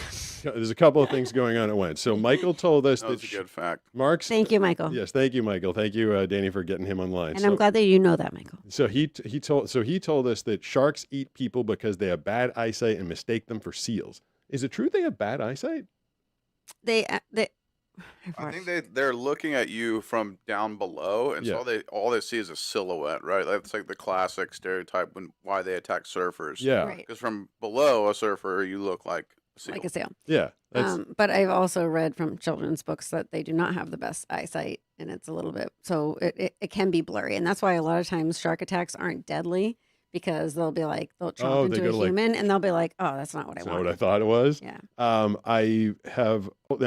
There's a couple of things going on at once. So Michael told us That was that a good fact. Mark's. Thank you, Michael. Yes, thank you, Michael. Thank you, Danny, for getting him online. And I'm glad that you know that, Michael. So he told us that sharks eat people because they have bad eyesight and mistake them for seals. Is it true they have bad eyesight? They I think they're looking at you from down below, and Yeah. so all they see is a silhouette, right? That's like the classic stereotype why they attack surfers. Yeah. Right. Because from below a surfer, you look like a seal. like a seal. Yeah. That's, But I've also read from children's books that they do not have the best eyesight, and it's a little bit so it can be blurry, and that's why a lot of times shark attacks aren't deadly because they'll be like they'll chomp they into a go like- human, and they'll be like, oh, that's not what I that's not wanted. what I thought it was. Yeah. I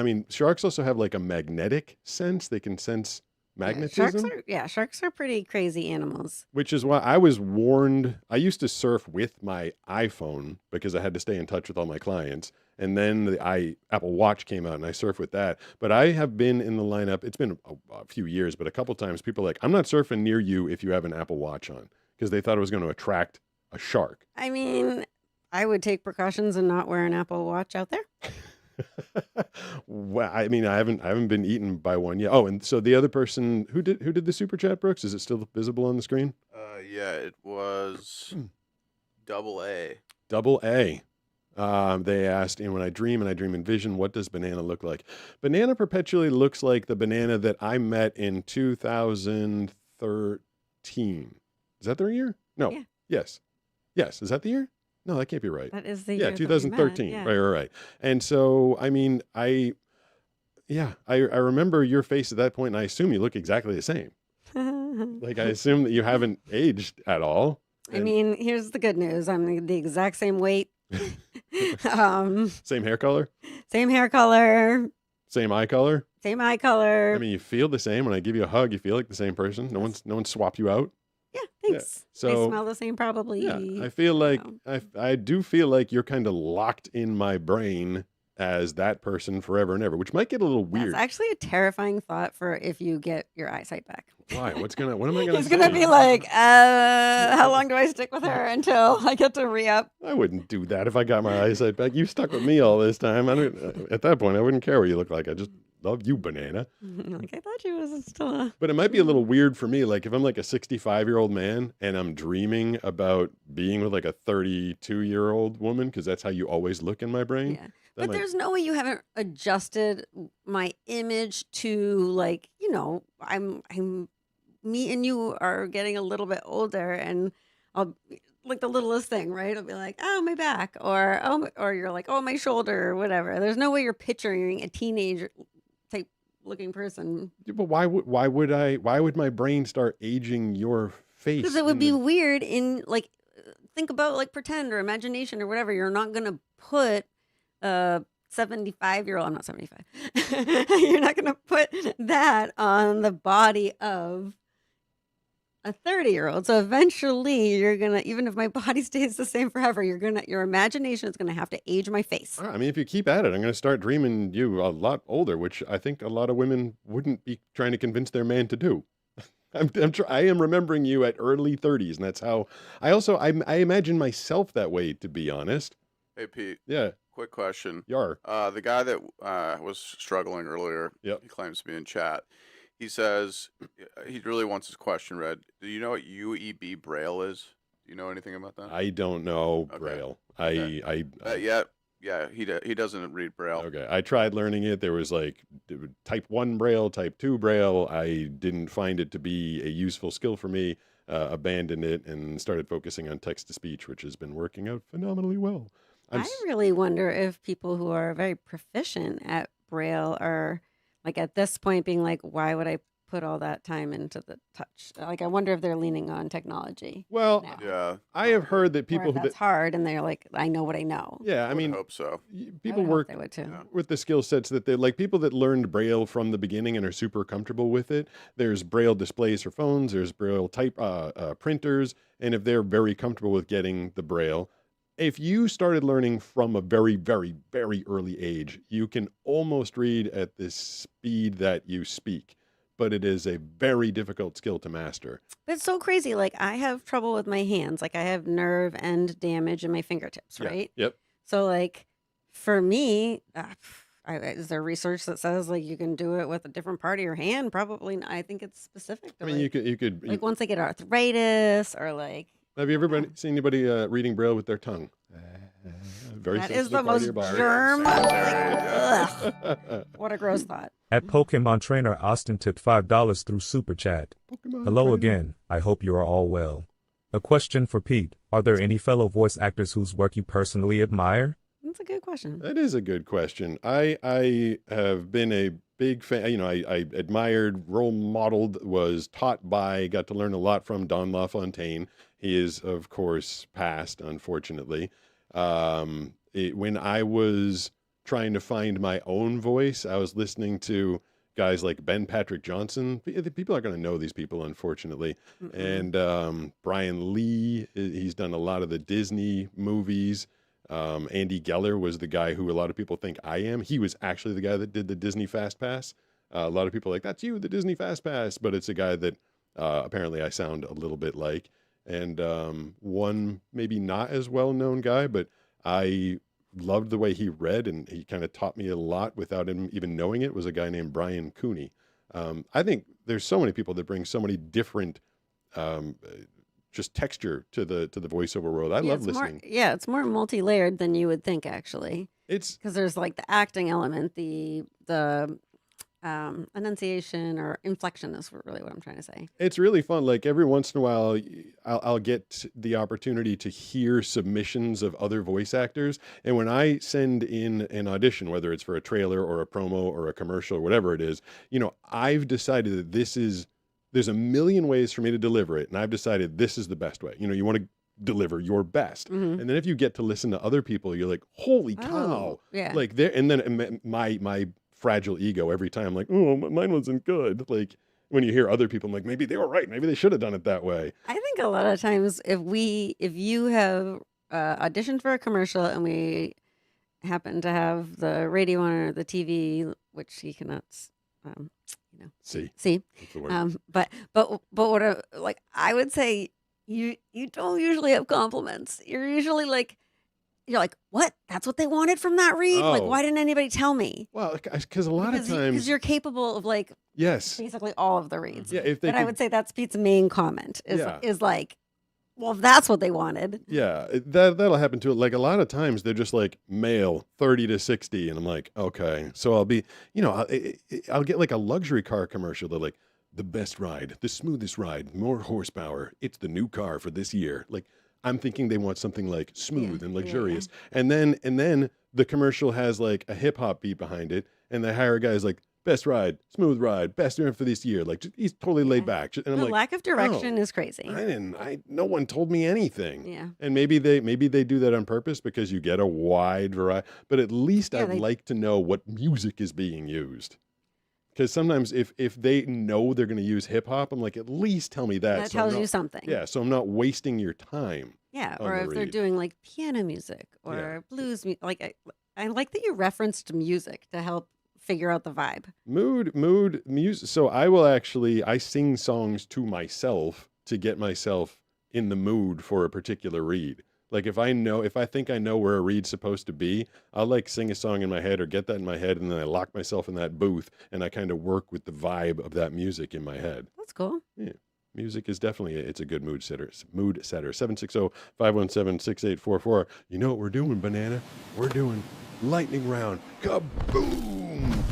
mean, sharks also have like a magnetic sense. They can sense magnetism. Sharks are pretty crazy animals. Which is why I was warned. I used to surf with my iPhone because I had to stay in touch with all my clients. And then the Apple Watch came out and I surf with that. But I have been in the lineup. It's been a few years, but a couple times people are like, I'm not surfing near you if you have an Apple Watch on because they thought it was going to attract a shark. I mean, I would take precautions and not wear an Apple Watch out there. Well, I mean, I haven't been eaten by one yet. Oh, and so the other person who did the super chat, Brooks, is it still visible on the screen? Yeah, it was double A. Double A. They asked, and when I dream in vision, what does banana look like? Banana perpetually looks like the banana that I met in 2013. Is that the year? No. Yeah. Yes. Is that the year? No, that can't be right. That is the Yeah, year that we 2013. met, Right. And so, I mean, I remember your face at that point, and I assume you look exactly the same. Like, I assume that you haven't aged at all. I mean, here's the good news. I'm the exact same weight. Same hair color, Same hair color, same eye color. same eye color. I mean, you feel the same. When I give you a hug, you feel like the same person. No one swapped you out. yeah, thanks. So they smell the same probably. yeah, I feel like know. I do feel like you're kind of locked in my brain as that person forever and ever, which might get a little weird. That's actually a terrifying thought for if you get your eyesight back. Why? What am I gonna He's say? gonna be like, how long do I stick with her until I get to re-up? I wouldn't do that if I got my eyesight back. You stuck with me all this time. I don't. At that point, I wouldn't care what you look like. I just love you, banana. Like I thought you was still a... But it might be a little weird for me. Like if I'm like a 65-year-old man and I'm dreaming about being with like a 32-year-old woman, because that's how you always look in my brain. Yeah. That But there's no way you haven't adjusted my image to like, I'm me and you are getting a little bit older and I'll like the littlest thing, right? I'll be like, oh, my back or you're like, oh, my shoulder or whatever. There's no way you're picturing a teenager type looking person. Yeah, but why would my brain start aging your face? Because it would be weird in like, think about like pretend or imagination or whatever. You're not going to put a 75-year-old, I'm not 75. You're not going to put that on the body of a 30-year-old. So eventually you're going to, even if my body stays the same forever, your imagination is going to have to age my face. I mean, if you keep at it, I'm going to start dreaming you a lot older, which I think a lot of women wouldn't be trying to convince their man to do. I am remembering you at early 30s, and that's how I imagine myself that way, to be honest. Hey, Pete. Yeah. Quick question. Yar. The guy that was struggling earlier, Yep. he claims to be in chat. He says he really wants his question read. Do you know what UEB Braille is? Do you know anything about that? I don't know Okay. Braille. Okay. Yeah, he doesn't read Braille. Okay. I tried learning it. There was like type 1 Braille, type 2 Braille. I didn't find it to be a useful skill for me. Abandoned it and started focusing on text to speech, which has been working out phenomenally well. I really wonder if people who are very proficient at Braille are like at this point being like, why would I put all that time into the touch. Like, I wonder if they're leaning on technology. Well, now. Yeah. I have heard that Or people if that's hard, and they're like, I know what I know. yeah, I I would mean, hope so. people I would hope work they would too. with the skill sets that they like people that learned Braille from the beginning and are super comfortable with it. There's Braille displays for phones, there's Braille type printers, and if they're very comfortable with getting the Braille, if you started learning from a very, very, very early age, you can almost read at the speed that you speak, but it is a very difficult skill to master. But it's so crazy. Like, I have trouble with my hands. Like, I have nerve end damage in my fingertips, Yeah. right? Yep. So, like, for me, is there research that says like you can do it with a different part of your hand? Probably not. I think it's specific to I mean, like, you could. like once they get arthritis or like Have you ever seen anybody reading Braille with their tongue? Very that is sensitive the part of most your body. germ. Like, Yeah. ugh. What a gross thought. At Pokemon Trainer Austin tipped $5 through Super Chat. Hello Trainer. again. I hope you are all well. A question for Pete. Are there any fellow voice actors whose work you personally admire? That's a good question. That is a good question. I have been a big fan. You know, I admired, role modeled, was taught by, got to learn a lot from Don LaFontaine. He is, of course, passed, unfortunately. When I was trying to find my own voice, I was listening to guys like Ben Patrick Johnson. People aren't going to know these people, unfortunately. And Brian Lee, he's done a lot of the Disney movies. Andy Geller was the guy who a lot of people think I am. He was actually the guy that did the Disney Fast Pass. A lot of people are like, that's you, the Disney Fast Pass. But it's a guy that apparently I sound a little bit like. And one maybe not as well-known guy, but I loved the way he read, and he kind of taught me a lot without him even knowing it, was a guy named Brian Cooney. I think there's so many people that bring so many different just texture to the voiceover world. I love it's listening. It's more multi-layered than you would think, actually. It's because there's like the acting element, the enunciation or inflection is really what I'm trying to say. It's really fun. Like every once in a while, I'll get the opportunity to hear submissions of other voice actors. And when I send in an audition, whether it's for a trailer or a promo or a commercial or whatever it is, you know, I've decided that there's a million ways for me to deliver it. And I've decided this is the best way. You know, you want to deliver your best. Mhm. And then if you get to listen to other people, you're like, holy cow. Oh, yeah. Like there, and then my fragile ego every time, like, oh, mine wasn't good. Like when you hear other people, I'm like, maybe they were right. Maybe they should have done it that way. I think a lot of times if you have auditioned for a commercial and we happen to have the radio on or the TV, which you cannot, See. That's the word. but what like I would say you don't usually have compliments. You're usually like, you're like, what? That's what they wanted from that read? Like, Oh. why didn't anybody tell me? Well, because a lot of Because times, you're capable of like yes. basically all of the reads. Yeah, if they But I could- would say that's Pete's main comment is Yeah. is like, well, if that's what they wanted. Yeah, that'll happen to it. Like a lot of times they're just like male 30 to 60. And I'm like, okay. So I'll be, you know, I'll get like a luxury car commercial. They're like, the best ride, the smoothest ride, more horsepower. It's the new car for this year. Like I'm thinking they want something like smooth and luxurious. And then the commercial has like a hip hop beat behind it. And they hire a guy who's like, best ride, smooth ride, best for this year. Like he's totally laid back. And I'm The like, lack of direction is crazy. no one told me anything. Yeah. And maybe they do that on purpose because you get a wide variety. But at least Yeah, I'd they- like to know what music is being used. Because sometimes if they know they're going to use hip hop, I'm like, at least tell me that. That so I'm tells you not- something. Yeah, so I'm not wasting your time. Yeah, on or the if they're read. doing like piano music or blues music. Like I like that you referenced music to help figure out the vibe. Mood, music. So I sing songs to myself to get myself in the mood for a particular read. Like if I think I know where a read's supposed to be, I'll like sing a song in my head or get that in my head, and then I lock myself in that booth and I kind of work with the vibe of that music in my head. That's cool. Yeah. Music is definitely, it's a good mood setter. 760-517-6844. You know what we're doing, Banana? We're doing lightning round. Kaboom!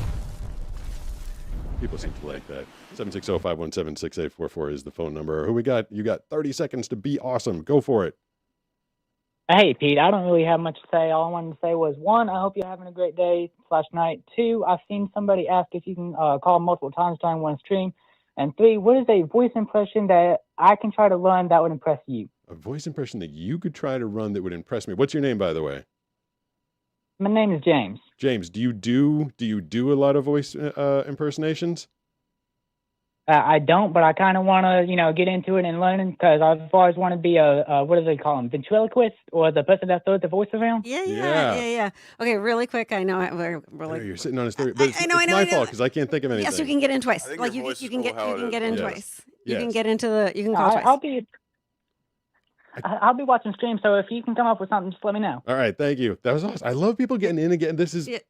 People seem to like that. 760-517-6844 is the phone number. Who we got? You got 30 seconds to be awesome. Go for it. Hey, Pete, I don't really have much to say. All I wanted to say was, one, I hope you're having a great day /night. Two, I've seen somebody ask if you can call multiple times during one stream. And 3, what is a voice impression that I can try to learn that would impress you? A voice impression that you could try to run that would impress me. What's your name, by the way? My name is James. James, do you do a lot of voice impersonations? I don't, but I kind of want to, get into it and learn it because I've always wanted to be a what do they call them, ventriloquist, or the person that throws the voice around. Yeah. Okay, really quick. I know we're like You're sitting on his theory, but it's my fault because I can't think of anything. yes, you can get in twice. think Like your you voice is can get cool how you can it get is. in Yes. twice. You Yes. can get into you can call twice. I'll be watching stream, so if you can come up with something, just let me know. All right, thank you. That was awesome. I love people getting in again. This is it's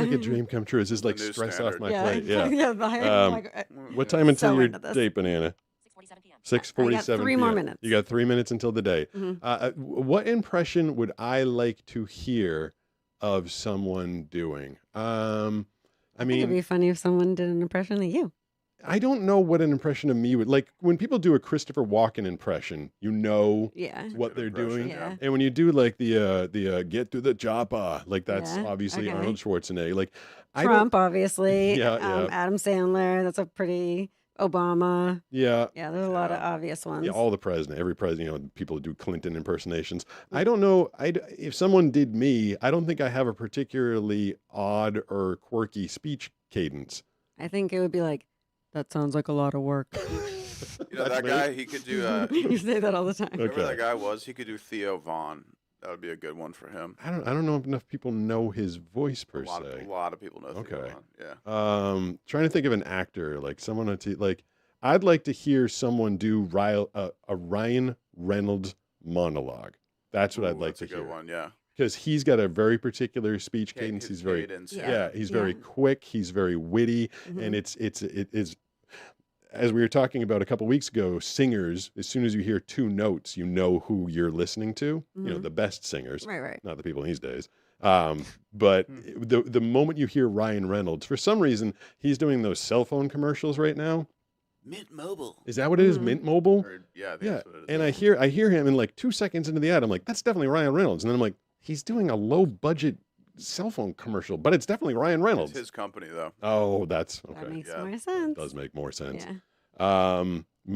like a Yeah. dream come true. It's just like The new stress off standard. my Yeah. plate. Yeah. Yeah, What time until So your into this. date, Banana? 6:47 I got 3 more minutes. You got 3 minutes until the day. Mhm. What impression would I like to hear of someone doing? I I think it'd mean, be funny if someone did an impression of you. I don't know what an impression of me would like when people do a Christopher Walken impression. You know Yeah. what they're doing, Yeah. and when you do like the get to the chopper, like that's Yeah, obviously okay. Arnold Schwarzenegger. Like I Trump, obviously. Yeah, yeah. Adam Sandler. That's a pretty Obama. Yeah. Yeah, there's a lot of obvious ones. Yeah, all the president, every president, people do Clinton impersonations. I don't know. If someone did me, I don't think I have a particularly odd or quirky speech cadence. I think it would be like, that sounds like a lot of work. You know That's that me? guy? He could do. You say that all the time. Whoever Okay. that guy was, he could do Theo Vaughn. That would be a good one for him. I don't know if enough people know his voice per A se. lot of people know Theo Okay. Vaughn. Yeah. Trying to think of an actor, like someone like I'd like to hear someone do a Ryan Reynolds monologue. That's what I'd Ooh, like that's to a good hear. one. Yeah. Because he's got a very particular speech cadence. His He's very cadence, yeah. He's Yeah. very quick. He's very witty, and it is. As we were talking about a couple weeks ago, singers. As soon as you hear 2 notes, you know who you're listening to. You know, the best singers, Right. not the people these days. But the moment you hear Ryan Reynolds, for some reason, he's doing those cell phone commercials right now. Mint Mobile. Is that what it is? Mint Mobile? Yeah. I think Yeah. that's what it is. And I hear him in like 2 seconds into the ad. I'm like, that's definitely Ryan Reynolds. And then I'm like, he's doing a low budget cell phone commercial, but it's definitely Ryan Reynolds. It's his company though. Oh, that's okay. That makes Yeah. more sense. Does make more sense. Yeah.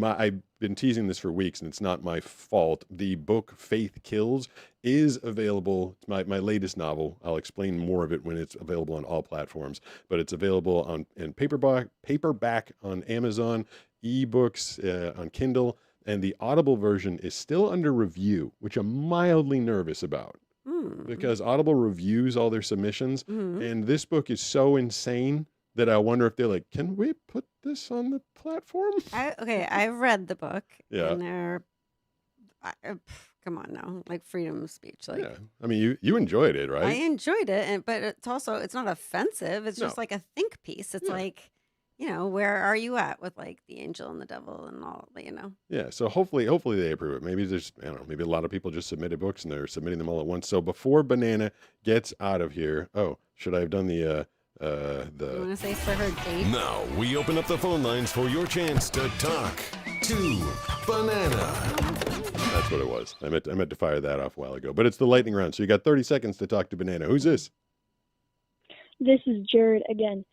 I've been teasing this for weeks, and it's not my fault. The book Faith Kills is available. It's my latest novel. I'll explain more of it when it's available on all platforms. But it's available in paperback on Amazon, ebooks on Kindle, and the Audible version is still under review, which I'm mildly nervous about because Audible reviews all their submissions, and this book is so insane that I wonder if they're like, can we put this on the platform? I've read the book. Yeah. And they're, come on now, like freedom of speech. Like, Yeah, I mean, you enjoyed it, right? I enjoyed it, but it's not offensive. It's No. just like a think piece. It's Yeah. like, where are you at with like the angel and the devil and all, Yeah, so hopefully they approve it. Maybe there's, I don't know, maybe a lot of people just submitted books and they're submitting them all at once. So before Banana gets out of here, should I have done the You want to say for her date? Now we open up the phone lines for your chance to talk to Banana. That's what it was. I meant to fire that off a while ago, but it's the lightning round. So you got 30 seconds to talk to Banana. Who's this? This is Jared again,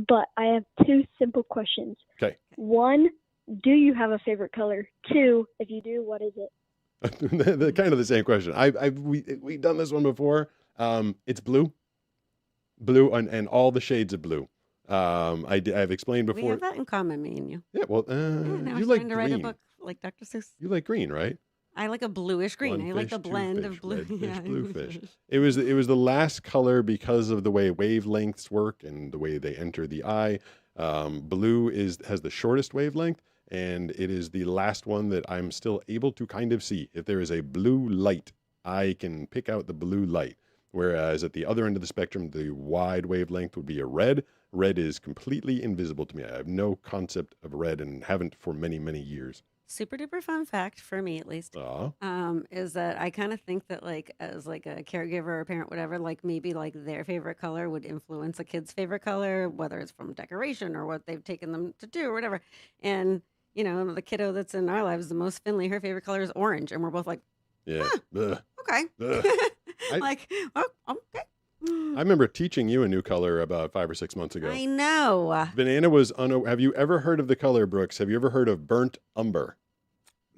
but I have 2 simple questions. Okay. 1, do you have a favorite color? 2, if you do, what is it? They're kind of the same question. We've done this one before. It's blue and all the shades of blue. I've explained We before. have that in common, me and you. Yeah, well, Now you we're like trying to write a green. book like Dr. Seuss. You like green, right? I like a bluish green. One I like fish, the two blend fish, of blue. red fish, Yeah. blue fish. It was the last color because of the way wavelengths work and the way they enter the eye. Blue has the shortest wavelength, and it is the last one that I'm still able to kind of see. If there is a blue light, I can pick out the blue light. Whereas at the other end of the spectrum, the wide wavelength would be a red. Red is completely invisible to me. I have no concept of red and haven't for many, many years. Super duper fun fact for me, at least, is that I kind of think that like as like a caregiver or a parent, whatever, like maybe like their favorite color would influence a kid's favorite color, whether it's from decoration or what they've taken them to do or whatever. And the kiddo that's in our lives, the most Finley, her favorite color is orange, and we're both like, Yeah. Ugh. okay, Ugh. like, oh, okay. I remember teaching you a new color about 5 or 6 months ago. I know. Banana was have you ever heard of the color, Brooks? Have you ever heard of burnt umber?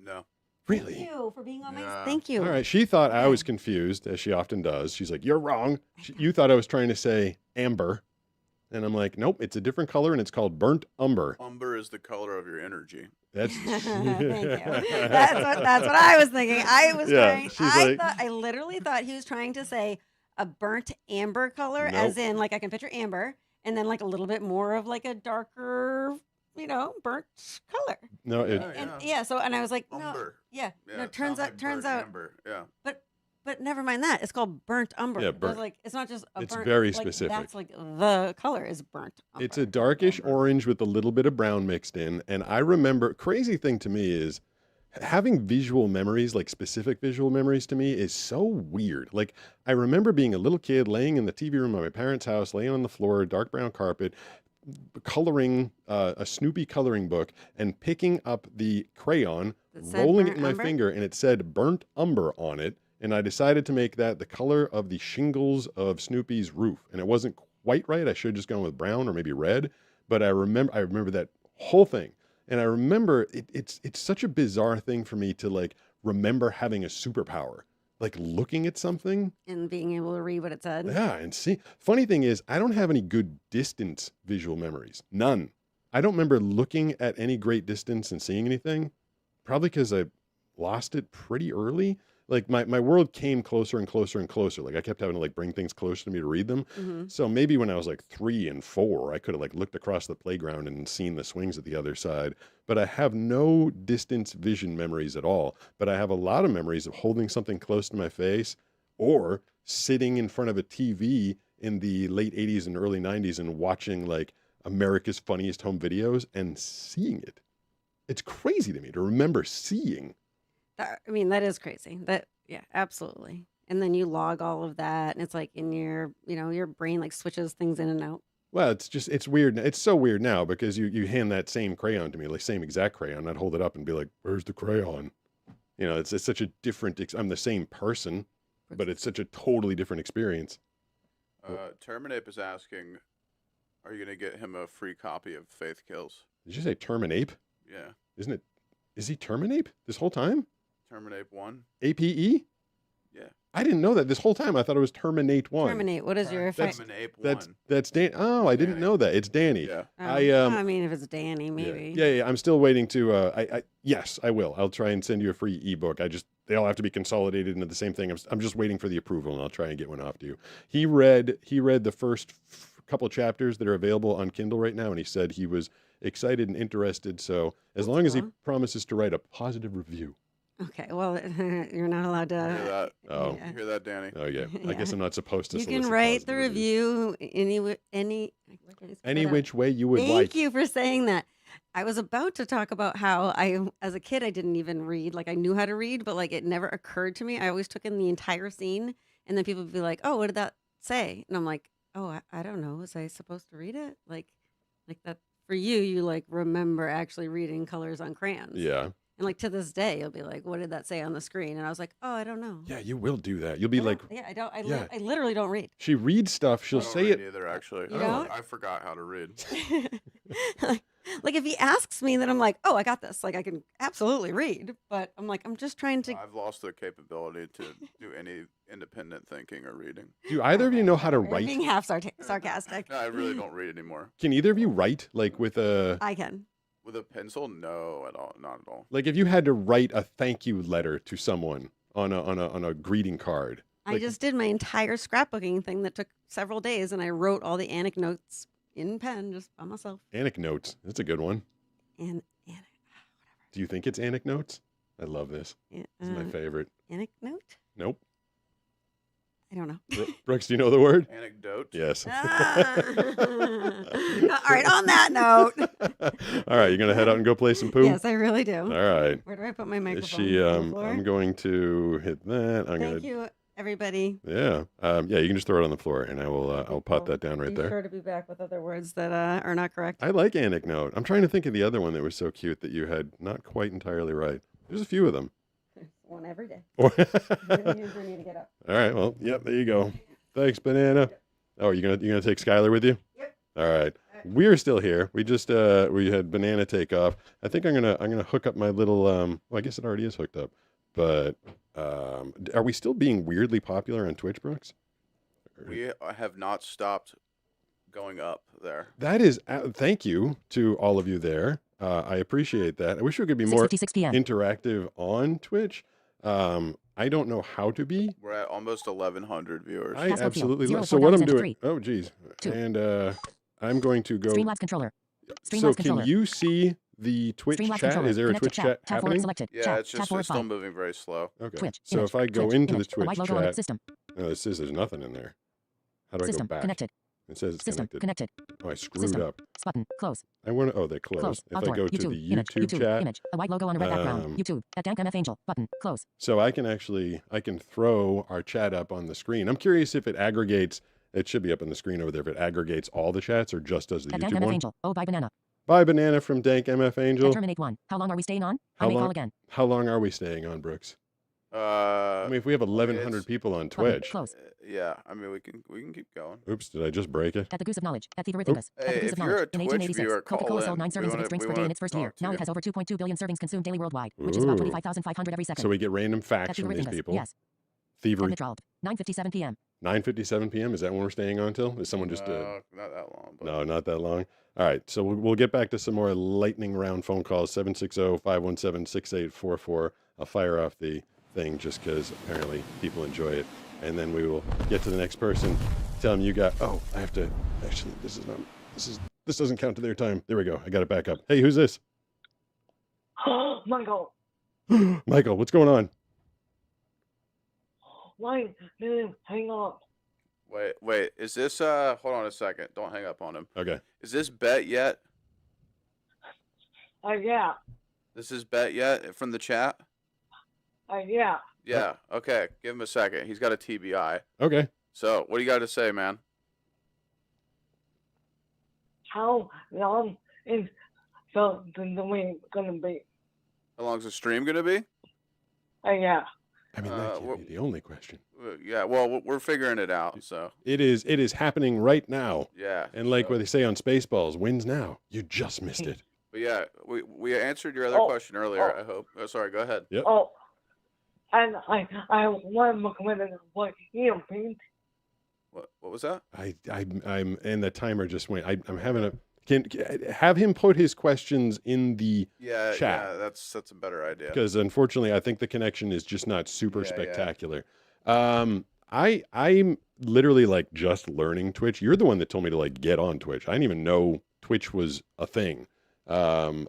No. Really? Thank you for being on my. Thank you. All right. She thought I was confused, as she often does. She's like, "You're wrong. You thought I was trying to say amber." And I'm like, "Nope, it's a different color, and it's called burnt umber." Umber is the color of your energy. That's Thank you. That's what I was thinking. I was trying. I literally thought he was trying to say a burnt amber color, as in like I can picture amber, and then like a little bit more of like a darker, burnt color. No, So I was like, umber. No, turns out, amber. Yeah. But never mind that. It's called burnt umber. Yeah, I was burnt. like, it's not just a It's burnt. very like, specific. That's like the color is burnt umber. It's a darkish orange with a little bit of brown mixed in. And I remember, crazy thing to me is having visual memories, like specific visual memories to me is so weird. Like I remember being a little kid laying in the TV room of my parents' house, laying on the floor, dark brown carpet, coloring a Snoopy coloring book and picking up the crayon, rolling it in my umber? finger, and it said burnt umber on it. And I decided to make that the color of the shingles of Snoopy's roof. And it wasn't quite right. I should have just gone with brown or maybe red. But I remember that whole thing. And I remember it's such a bizarre thing for me to like remember having a superpower, like looking at something and being able to read what it said. Yeah, and see. Funny thing is, I don't have any good distance visual memories. None. I don't remember looking at any great distance and seeing anything. Probably because I lost it pretty early. Like my world came closer and closer and closer. Like I kept having to like bring things closer to me to read them. Mm-hmm. So maybe when I was like 3 and 4, I could have like looked across the playground and seen the swings at the other side. But I have no distance vision memories at all. But I have a lot of memories of holding something close to my face or sitting in front of a TV in the late 80s and early 90s and watching like America's Funniest Home Videos and seeing it. It's crazy to me to remember seeing. I mean, that is crazy. Yeah, absolutely. And then you log all of that, and it's like in your, your brain like switches things in and out. Well, it's weird. It's so weird now because you hand that same crayon to me, like same exact crayon. I'd hold it up and be like, "Where's the crayon?" It's such a different. I'm the same person, but it's such a totally different experience. Terminape is asking, are you going to get him a free copy of Faith Kills? Did you say Terminape? Yeah. Isn't it? Is he Terminape this whole time? Terminape 1? APE? Yeah. I didn't know that this whole time. I thought it was Terminate 1. Terminate. What is your effect? Terminape 1. That's Dan. Oh, I didn't know that. It's Danny. Yeah. I mean, if it's Danny, maybe. Yeah. I'm still waiting to. Yes, I will. I'll try and send you a free ebook. They all have to be consolidated into the same thing. I'm just waiting for the approval, and I'll try and get one off to you. He read the first couple chapters that are available on Kindle right now, and he said he was excited and interested. So as long as he promises to write a positive review. Okay, well, you're not allowed to. Hear that? Oh, you hear that, Danny? Oh yeah. I guess I'm not supposed to. You can write the review any which way you would like. Thank you for saying that. I was about to talk about how as a kid, I didn't even read. Like I knew how to read, but like it never occurred to me. I always took in the entire scene, and then people would be like, "Oh, what did that say?" And I'm like, "Oh, I don't know. Was I supposed to read it?" Like that for you like remember actually reading colors on crayons. Yeah. And like to this day, you'll be like, "What did that say on the screen?" And I was like, "Oh, I don't know." Yeah, you will do that. You'll be like, "Yeah, I don't. I literally don't read." She reads stuff. She'll say it. Either actually, You don't? I forgot how to read. Like if he asks me, then I'm like, "Oh, I got this." Like I can absolutely read, but I'm like, I'm just trying to. I've lost the capability to do any independent thinking or reading. Do either of you know how to write? Being half sarcastic. No, I really don't read anymore. Can either of you write like with a? I can. With a pencil? No, not at all. Like if you had to write a thank you letter to someone on a greeting card. I just did my entire scrapbooking thing that took several days, and I wrote all the anecdotes in pen just by myself. Anecdotes. That's a good one. And do you think it's anecdotes? I love this. It's my favorite. Anecdote? Nope. I don't know. Brooks, do you know the word? Anecdote. Yes. All right, on that note. All right, you're going to head out and go play some pool? Yes, I really do. All right. Where do I put my microphone? Is she, I'm going to hit that. Thank you, everybody. Yeah. Yeah, you can just throw it on the floor, and I'll pot that down right there. Be sure to be back with other words that are not correct. I like anecdote. I'm trying to think of the other one that was so cute that you had not quite entirely right. There's a few of them. One every day. You need to get up. All right. Well, yep. There you go. Thanks, Banana. Oh, you're gonna take Skylar with you? Yep. All right. We're still here. We just we had Banana take off. I think I'm gonna hook up my little well, I guess it already is hooked up. But are we still being weirdly popular on Twitch, Brooks? We have not stopped going up there. That is thank you to all of you there. I appreciate that. I wish we could be more 6:56 p.m. interactive on Twitch. I don't know how to be. We're at almost 1,100 viewers. I absolutely Zero love. So what I'm doing? 4,003. Oh, geez. 2. And I'm going to go. Streamlabs controller. So Streamlabs can controller. you see the Twitch Streamlabs chat? controller. Is there a Connected Twitch chat Tab 4 happening? selected. Yeah, Chat. it's Tab just 4 it's still 5. moving very slow. Okay. Twitch. So Image. if I go Image. into the Image. Twitch White logo on chat, system. no, it says there's nothing in there. How do System. I go back? Connected. It says it's System. connected. Connected. Oh, I screwed System. up. Button. Close. I want to. Oh, they closed. Close. If Outdoor. I go to YouTube. the Image. YouTube chat, Image. A white logo on a red background. YouTube. At Dank MF Angel. Button. Close. so I can throw our chat up on the screen. I'm curious if it aggregates. It should be up on the screen over there. If it aggregates all the chats or just does the At Dank YouTube MF one. Angel. Oh, bye banana. Bye, Banana from Dank MF Angel. At terminate 1. How long are we staying on? I may call again. How long are we staying on, Brooks? I mean, if we have 1,100 people on Button. Twitch. Close. Yeah, I mean we can keep going. Oops, did I just break it? At the Goose of Knowledge. At Theaterithmus. At the Hey, Goose if of you're Knowledge. a In Twitch 1886, viewer, call Coca-Cola in. sold 9 We servings of wanna- its drinks we per day in wanna its first year. talk to Now you. it has over 2.2 billion servings consumed daily worldwide, which is about Ooh. 25,500 every second. So we get random facts At from these Theaterithmus. people. Yes. Thievery. And Mitrald. 9:57 p.m. 9:57 p.m. Is that when we're staying on till? Is someone just? Not that long. But No, not that long. All right, so we'll get back to some more lightning round phone calls. 760-517-6844. I'll fire off the thing just because apparently people enjoy it, and then we will get to the next person. Tell them you got. Oh, I have to. Actually, this doesn't count to their time. There we go. I got it back up. Hey, who's this? Michael. Michael, what's going on? Line, man, hang on. Wait, is this hold on a second. Don't hang up on him. Okay. Is this Bet yet? Yeah. This is Bet yet from the chat? Yeah. Yeah. Okay. Give him a second. He's got a TBI. Okay. So, what do you got to say, man? How long is the way gonna be? How long's the stream gonna be? Yeah. I mean, that can't be the only question. Yeah. Well, we're figuring it out. So. It is happening right now. Yeah. And like what they say on Spaceballs, wins now. You just missed it. But yeah, we answered your other question earlier. I hope. Oh, sorry. Go ahead. Yep. Oh, and I want to recommend what you paint. What was that? I'm and the timer just went. I'm having a can have him put his questions in the chat. Yeah, that's a better idea. Because unfortunately, I think the connection is just not super Yeah. spectacular. I'm literally like just learning Twitch. You're the one that told me to like get on Twitch. I didn't even know Twitch was a thing. I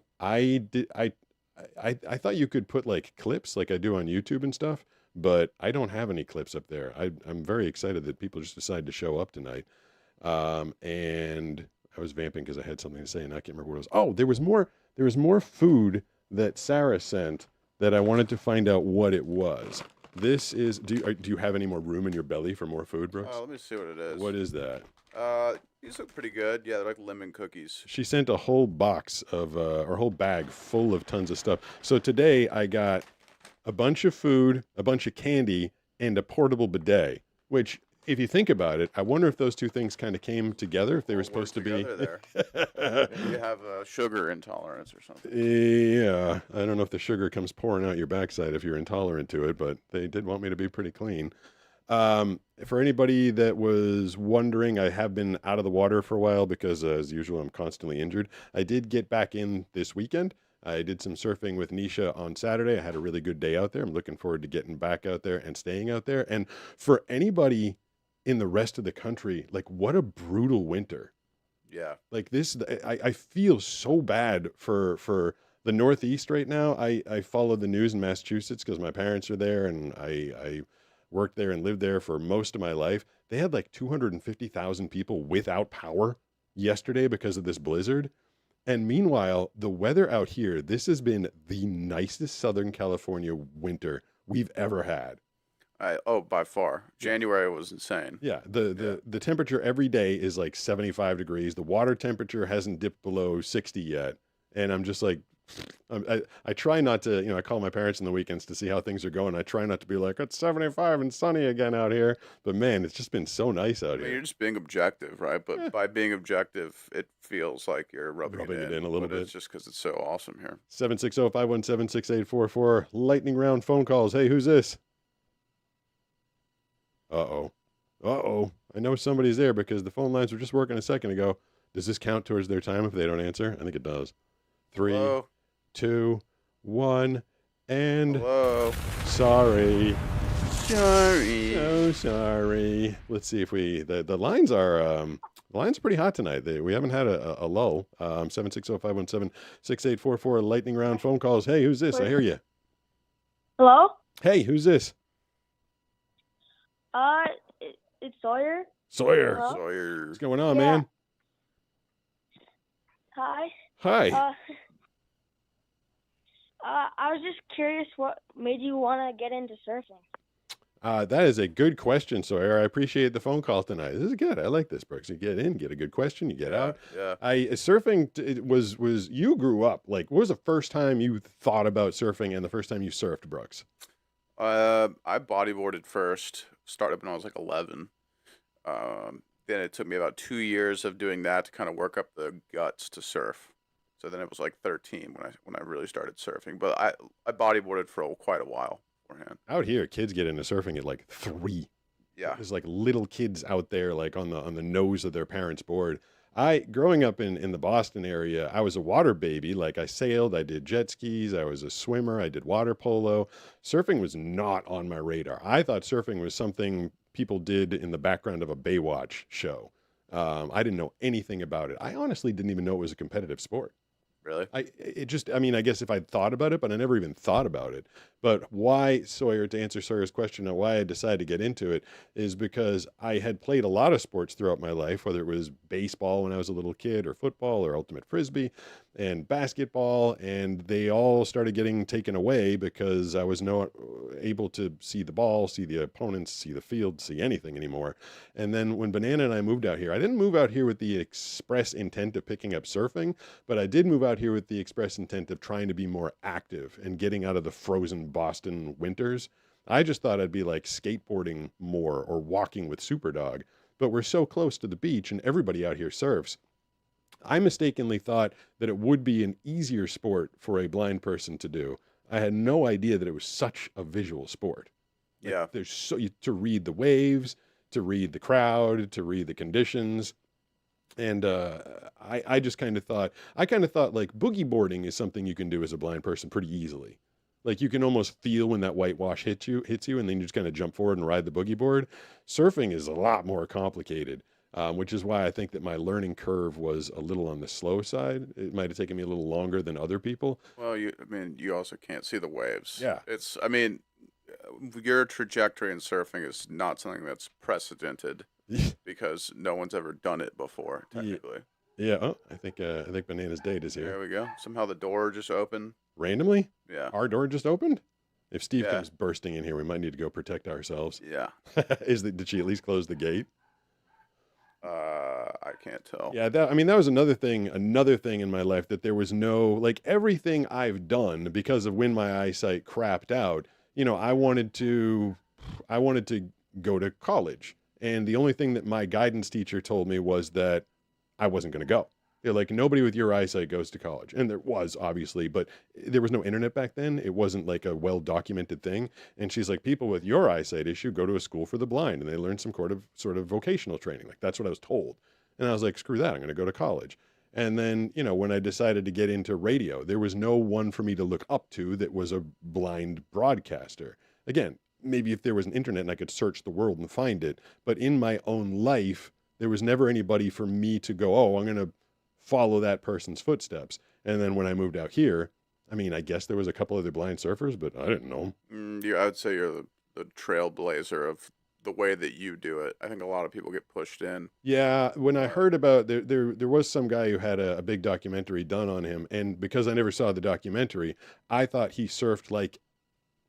thought you could put like clips like I do on YouTube and stuff, but I don't have any clips up there. I'm very excited that people just decided to show up tonight. And I was vamping because I had something to say and I can't remember what it was. Oh, there was more food that Sarah sent that I wanted to find out what it was. This is, do you have any more room in your belly for more food, Brooks? Let me see what it is. What is that? These look pretty good. Yeah, they're like lemon cookies. She sent a whole box of, or whole bag full of tons of stuff. So today I got a bunch of food, a bunch of candy, and a portable bidet, which if you think about it, I wonder if those two things kind of came together, if they were supposed to be. There. Maybe you have a sugar intolerance or something. Yeah, I don't know if the sugar comes pouring out your backside if you're intolerant to it, but they did want me to be pretty clean. For anybody that was wondering, I have been out of the water for a while because, as usual, I'm constantly injured. I did get back in this weekend. I did some surfing with Nisha on Saturday. I had a really good day out there. I'm looking forward to getting back out there and staying out there. And for anybody in the rest of the country, like, what a brutal winter. Yeah. Like this, I feel so bad for the Northeast right now. I follow the news in Massachusetts because my parents are there and I worked there and lived there for most of my life. They had like 250,000 people without power yesterday because of this blizzard. And meanwhile, the weather out here, this has been the nicest Southern California winter we've ever had. By far. January was insane. Yeah, the temperature every day is like 75 degrees. The water temperature hasn't dipped below 60 yet. And I'm just like, I try not to, I call my parents in the weekends to see how things are going. I try not to be like, it's 75 and sunny again out here. But man, it's just been so nice out You're here. just being objective, right? But by being objective, it feels like you're rubbing it in a little but bit. It's just because it's so awesome here. 760-517-6844. Lightning round phone calls. Hey, who's this? Uh-oh. I know somebody's there because the phone lines were just working a second ago. Does this count towards their time if they don't answer? I think it does. 3, Hello? 2, 1, and Hello? sorry. Sorry. So sorry. Let's see if the lines are pretty hot tonight. We haven't had a lull. 760-517-6844 lightning round phone calls. Hey, who's this? I hear you. Hello? Hey, who's this? It's Sawyer. Sawyer. Hello? Sawyer. What's going on, Yeah. man? Hi. Hi. I was just curious what made you want to get into surfing. That is a good question, Sawyer. I appreciate the phone call tonight. This is good. I like this, Brooks. You get in, get a good question, you get out. Yeah. Surfing it was you grew up, like, what was the first time you thought about surfing and the first time you surfed, Brooks? I bodyboarded first. Started when I was like 11. Then it took me about 2 years of doing that to kind of work up the guts to surf. So then it was like 13 when I really started surfing. But I bodyboarded for quite a while beforehand. Out here, kids get into surfing at like 3. Yeah. There's like little kids out there like on the nose of their parents' board. Growing up in the Boston area, I was a water baby. Like I sailed, I did jet skis, I was a swimmer, I did water polo. Surfing was not on my radar. I thought surfing was something people did in the background of a Baywatch show. I didn't know anything about it. I honestly didn't even know it was a competitive sport. Really? I guess if I'd thought about it, but I never even thought about it. But why, Sawyer, to answer Sawyer's question on why I decided to get into it, is because I had played a lot of sports throughout my life, whether it was baseball when I was a little kid, or football, or ultimate frisbee, and basketball, and they all started getting taken away because I was not able to see the ball, see the opponents, see the field, see anything anymore. And then when Banana and I moved out here, I didn't move out here with the express intent of picking up surfing, but I did move out here with the express intent of trying to be more active and getting out of the frozen Boston winters. I just thought I'd be like skateboarding more or walking with Superdog, but we're so close to the beach and everybody out here surfs. I mistakenly thought that it would be an easier sport for a blind person to do. I had no idea that it was such a visual sport. Yeah. There's to read the waves, to read the crowd, to read the conditions. And I just kind of thought like boogie boarding is something you can do as a blind person pretty easily. Like you can almost feel when that whitewash hits you, and then you just kind of jump forward and ride the boogie board. Surfing is a lot more complicated, which is why I think that my learning curve was a little on the slow side. It might have taken me a little longer than other people. Well, you also can't see the waves. Yeah. Your trajectory in surfing is not something that's precedented because no one's ever done it before, technically. Yeah. Oh, I think Banana's date is here. There we go. Somehow the door just opened. Randomly? Yeah. Our door just opened? If Steve comes bursting in here, we might need to go protect ourselves. Yeah. Did she at least close the gate? I can't tell. Yeah, that was another thing in my life, that there was no, like, everything I've done because of when my eyesight crapped out, I wanted to go to college. And the only thing that my guidance teacher told me was that I wasn't going to go. They're like, nobody with your eyesight goes to college. And there was, obviously, but there was no internet back then. It wasn't like a well-documented thing. And she's like, people with your eyesight issue go to a school for the blind and they learn some sort of vocational training. Like, that's what I was told. And I was like, screw that, I'm going to go to college. And then, when I decided to get into radio, there was no one for me to look up to that was a blind broadcaster. Again, maybe if there was an internet and I could search the world and find it, but in my own life, there was never anybody for me to go, oh, I'm going to follow that person's footsteps. And then when I moved out here, I guess there was a couple other blind surfers, but I didn't know. I would say you're the trailblazer of the way that you do it. I think a lot of people get pushed in. Yeah, when I heard about there was some guy who had a big documentary done on him, and because I never saw the documentary, I thought he surfed like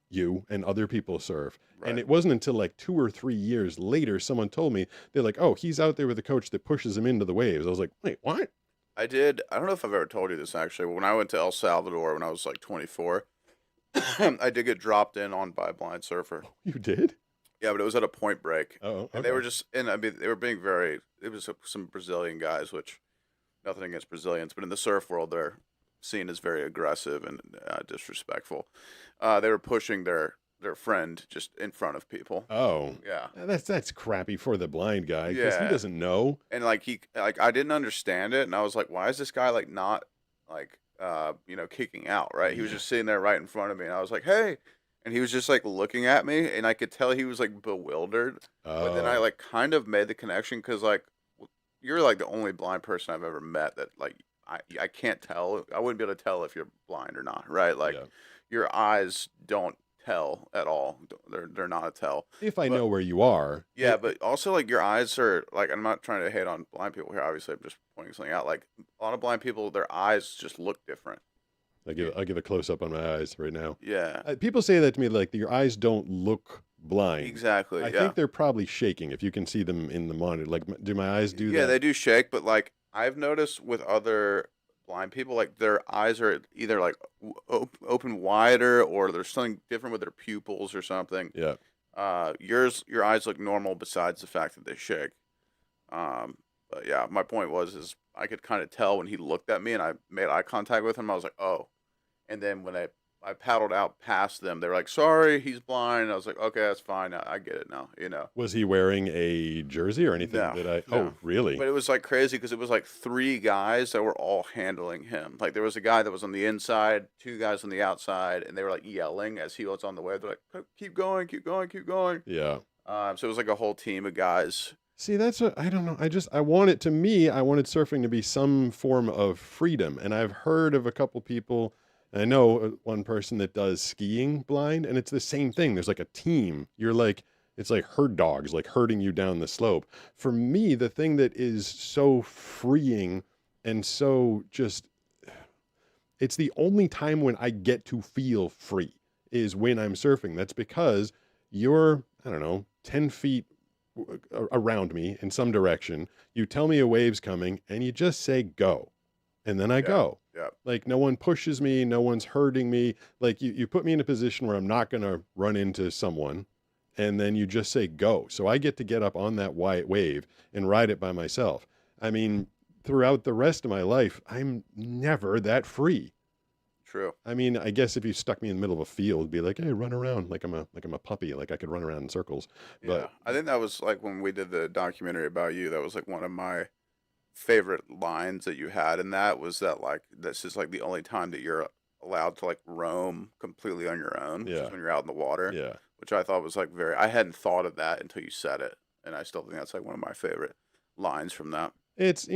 you and other people surf. Right. And it wasn't until like 2 or 3 years later someone told me, they're like, oh, he's out there with a coach that pushes him into the waves. I was like, wait, what? I did. I don't know if I've ever told you this actually. When I went to El Salvador when I was like 24, I did get dropped in on by a blind surfer. You did? Yeah, but it was at a Point Break. Oh, okay. And they were just, and I mean, they were being very. It was some Brazilian guys, which nothing against Brazilians, but in the surf world, they're seen as very aggressive and disrespectful. They were pushing their friend just in front of people. Oh, Yeah. That's crappy for the blind guy because he Yeah. doesn't know. And like I didn't understand it, and I was like, why is this guy like not like kicking out, right? He was just sitting there right in front of me, and I was like, hey, and he was just like looking at me, and I could tell he was like bewildered. But then I Oh, like kind of made the connection because like you're like the only blind person I've ever met that like I can't tell. I wouldn't be able to tell if you're blind or not, right? Like yeah. your eyes don't tell at all. They're not a tell. If I But know where you are, yeah, but also like your eyes are like I'm not trying to hate on blind people here. Obviously, I'm just pointing something out. Like a lot of blind people, their eyes just look different. I'll give a close up on my eyes right now. Yeah, People say that to me, like your eyes don't look blind. exactly. I Yeah, think they're probably shaking if you can see them in the monitor. Like, do my eyes do yeah, that? they do shake, but like I've noticed with other blind people, like their eyes are either like open wider or there's something different with their pupils or something. Yeah. Your eyes look normal besides the fact that they shake. But yeah, my point is I could kind of tell when he looked at me and I made eye contact with him. I was like, oh. And then when I paddled out past them, they were like, sorry, he's blind. I was like, okay, that's fine. I get it now, Was he wearing a jersey or anything? No, Oh, no. really? But it was like crazy because it was like three guys that were all handling him. Like there was a guy that was on the inside, two guys on the outside, and they were like yelling as he was on the wave. They're like, keep going, keep going, keep going. Yeah. So it was like a whole team of guys. See, that's what I don't know. I wanted surfing to be some form of freedom. And I've heard of a couple people, and I know one person that does skiing blind, and it's the same thing. There's like a team. It's like herd dogs, like herding you down the slope. For me, the thing that is so freeing and so just, it's the only time when I get to feel free is when I'm surfing. That's because you're, I don't know, 10 feet around me in some direction. You tell me a wave's coming and you just say go. And then I go. Yeah. Like no one pushes me, no one's hurting me. Like you put me in a position where I'm not going to run into someone and then you just say go. So I get to get up on that white wave and ride it by myself. I mean, throughout the rest of my life, I'm never that free. True. I mean, I guess if you stuck me in the middle of a field, be like, hey, run around like I'm a puppy, like I could run around in circles. Yeah. But I think that was like when we did the documentary about you, that was like one of my favorite lines that you had in that was that like this is like the only time that you're allowed to like roam completely on your own, which Yeah. is when you're out in the water. Yeah. Which I thought was like I hadn't thought of that until you said it, and I still think that's like one of my favorite lines from that. it's,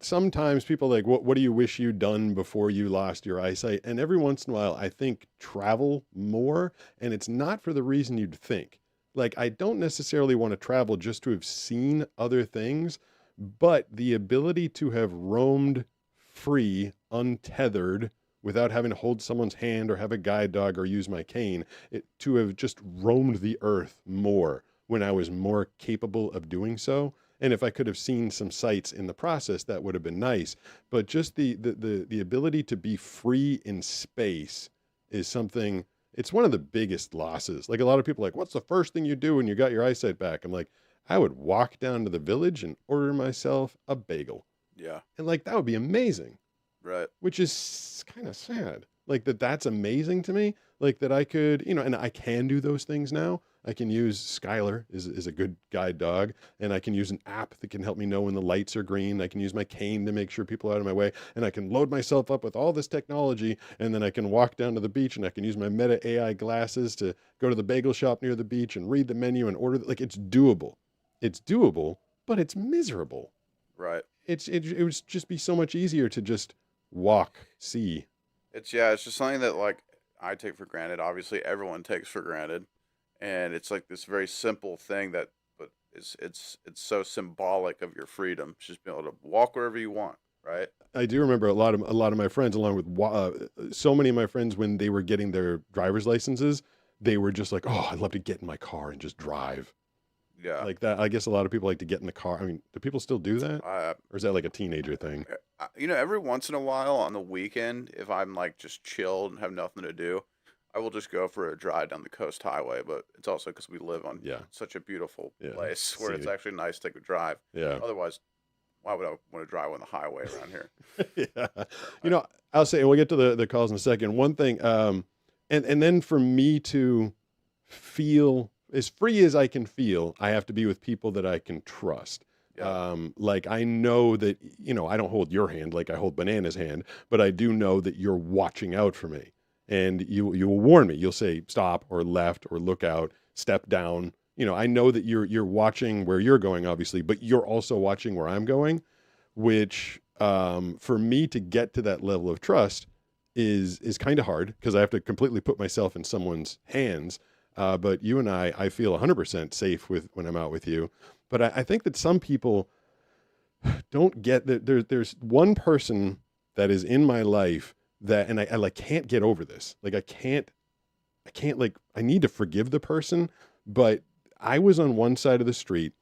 sometimes people are like, what do you wish you'd done before you lost your eyesight? And every once in a while, I think travel more, and it's not for the reason you'd think. Like, I don't necessarily want to travel just to have seen other things, but the ability to have roamed free, untethered, without having to hold someone's hand or have a guide dog or use my cane, to have just roamed the earth more when I was more capable of doing so. And if I could have seen some sights in the process, that would have been nice. But just the ability to be free in space is something, it's one of the biggest losses. Like a lot of people are like, what's the first thing you do when you got your eyesight back? I'm like, I would walk down to the village and order myself a bagel. Yeah. And like, that would be amazing. Right. Which is kind of sad. Like that's amazing to me. Like that I could, and I can do those things now. I can use Skylar is a good guide dog, and I can use an app that can help me know when the lights are green. I can use my cane to make sure people are out of my way, and I can load myself up with all this technology, and then I can walk down to the beach, and I can use my Meta AI glasses to go to the bagel shop near the beach and read the menu and order. Like it's doable. It's doable, but it's miserable. Right. It would just be so much easier to just walk, see. It's just something that like I take for granted. Obviously, everyone takes for granted, and it's like this very simple thing that, but it's so symbolic of your freedom. It's just being able to walk wherever you want, right? I do remember a lot of my friends, along with so many of my friends, when they were getting their driver's licenses, they were just like, "Oh, I'd love to get in my car and just drive." Yeah. Like that. I guess a lot of people like to get in the car. I mean, do people still do that? Or is that like a teenager thing? You know, every once in a while on the weekend, if I'm like just chilled and have nothing to do, I will just go for a drive down the coast highway. But it's also because we live on such a beautiful place where it's scenic. actually nice to take a drive. Yeah. Otherwise, why would I want to drive on the highway around here? Yeah. You know, I'll say, and we'll get to the calls in a second. One thing, and then for me to feel as free as I can feel, I have to be with people that I can trust. Like I know that, you know, I don't hold your hand like I hold Banana's hand, but I do know that you're watching out for me. And you will warn me. You'll say stop or left or look out, step down. You know, I know that you're watching where you're going, obviously, but you're also watching where I'm going, which for me to get to that level of trust is kind of hard because I have to completely put myself in someone's hands. But you and I feel 100% safe when I'm out with you. But I think that some people don't get that there's one person that is in my life that, and I like can't get over this. Like I can't like, I need to forgive the person, but I was on one side of the street.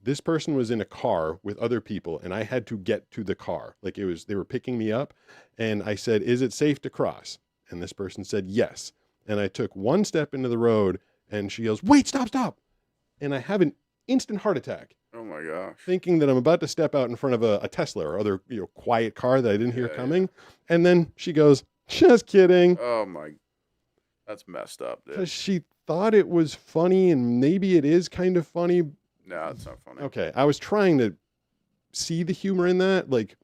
This person was in a car with other people and I had to get to the car. Like they were picking me up and I said, "Is it safe to cross?" And this person said, "Yes." And I took one step into the road and she goes, "Wait, stop." And I have an instant heart attack. Oh my gosh. Thinking that I'm about to step out in front of a Tesla or other, you know, quiet car that I didn't hear coming. And then she goes, "Just kidding." Oh my, that's messed up, dude. Because she thought it was funny and maybe it is kind of funny. No, it's not funny. Okay. I was trying to see the humor in that. Like,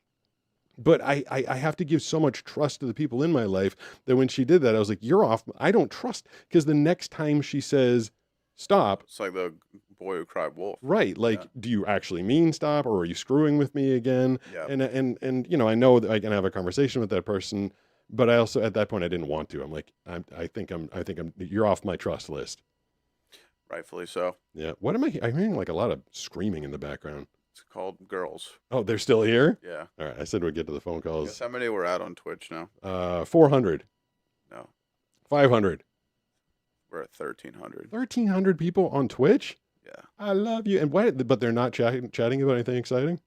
but I have to give so much trust to the people in my life that when she did that, I was like, "You're off." I don't trust. Because the next time she says, "Stop." It's like the boy who cried wolf. Right. Like, do you actually mean stop or are you screwing with me again? Yeah. And, you know, I know that I can have a conversation with that person, but I also, at that point, I didn't want to. I'm like, I think you're off my trust list. Rightfully so. Yeah. What am I hearing like a lot of screaming in the background. It's called girls. Oh, they're still here? Yeah. All right. I said we'd get to the phone calls. Guess how many we're at on Twitch now? 400. No. 500. We're at 1,300. 1,300 people on Twitch? Yeah. I love you. And what? But they're not chatting about anything exciting?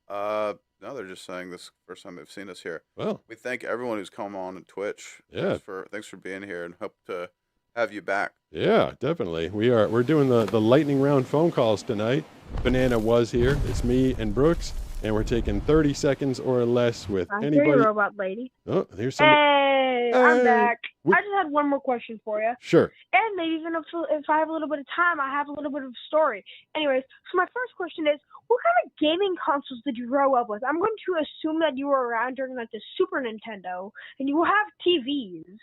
No, they're just saying this is the first time they've seen us here. Well. We thank everyone who's come on Twitch. Yeah. Thanks for being here and hope to have you back. Yeah, definitely. We're doing the lightning round phone calls tonight. Banana was here. It's me and Brooks, and we're taking 30 seconds or less with anybody. Hey, robot lady. Oh, here's somebody. Hey, I'm back. I just had one more question for you. Sure. And maybe even if I have a little bit of time, I have a little bit of a story. Anyways, so my first question is, what kind of gaming consoles did you grow up with? I'm going to assume that you were around during like the Super Nintendo, and you have TVs.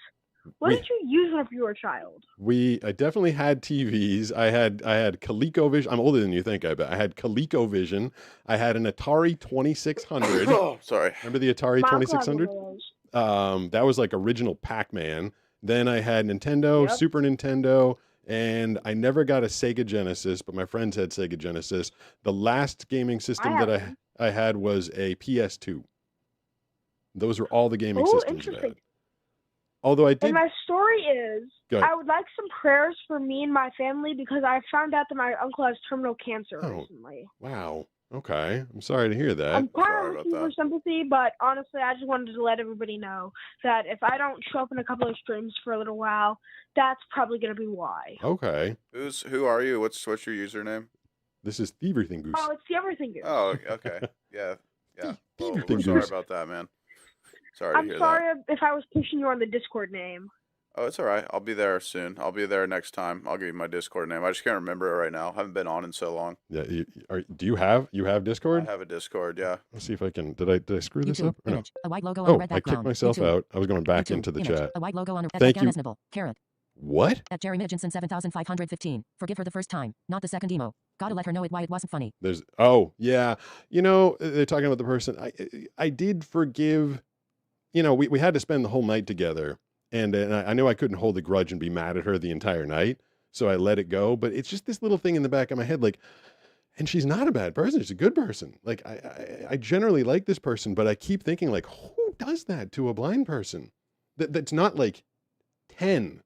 What did you use when you were a child? I definitely had TVs. I had ColecoVision. I'm older than you think, I bet. I had ColecoVision. I had an Atari 2600. Oh, sorry. Remember the Atari 2600? That was like original Pac-Man. Then I had Nintendo, Super Nintendo, and I never got a Sega Genesis, but my friends had Sega Genesis. The last gaming system that I had was a PS2. Those were all the gaming systems I had. Although I did. And my story is, I would like some prayers for me and my family because I found out that my uncle has terminal cancer recently. Wow. Okay. I'm sorry to hear that. I'm kind of looking for sympathy, but honestly, I just wanted to let everybody know that if I don't show up in a couple of streams for a little while, that's probably going to be why. Okay. Who are you? What's your username? This is The Everything Goose. Oh, it's The Everything Goose. Oh, okay. Yeah. Well, Everything we're sorry Goose. about that, man. Sorry to I'm hear sorry that. if I was pushing you on the Discord name. Oh, it's all right. I'll be there soon. I'll be there next time. I'll give you my Discord name. I just can't remember it right now. I haven't been on in so long. Yeah. Do you have Discord? I have a Discord, yeah. Let's see if I can. Did I screw this up? Or no? A white logo on a red I kicked background. myself YouTube. out. I was going back YouTube. into the Image. chat. A white logo on a Thank you. Reasonable. Carrot. What? At Jerry Midgenson 7515. Forgive her the first time, not the second emo. Gotta let her know why it wasn't funny. Yeah. You know, they're talking about the person. I did forgive. You know, we had to spend the whole night together, and I knew I couldn't hold a grudge and be mad at her the entire night, so I let it go. But it's just this little thing in the back of my head, like, and she's not a bad person; she's a good person. Like I generally like this person, but I keep thinking, like, who does that to a blind person? That's not like 10.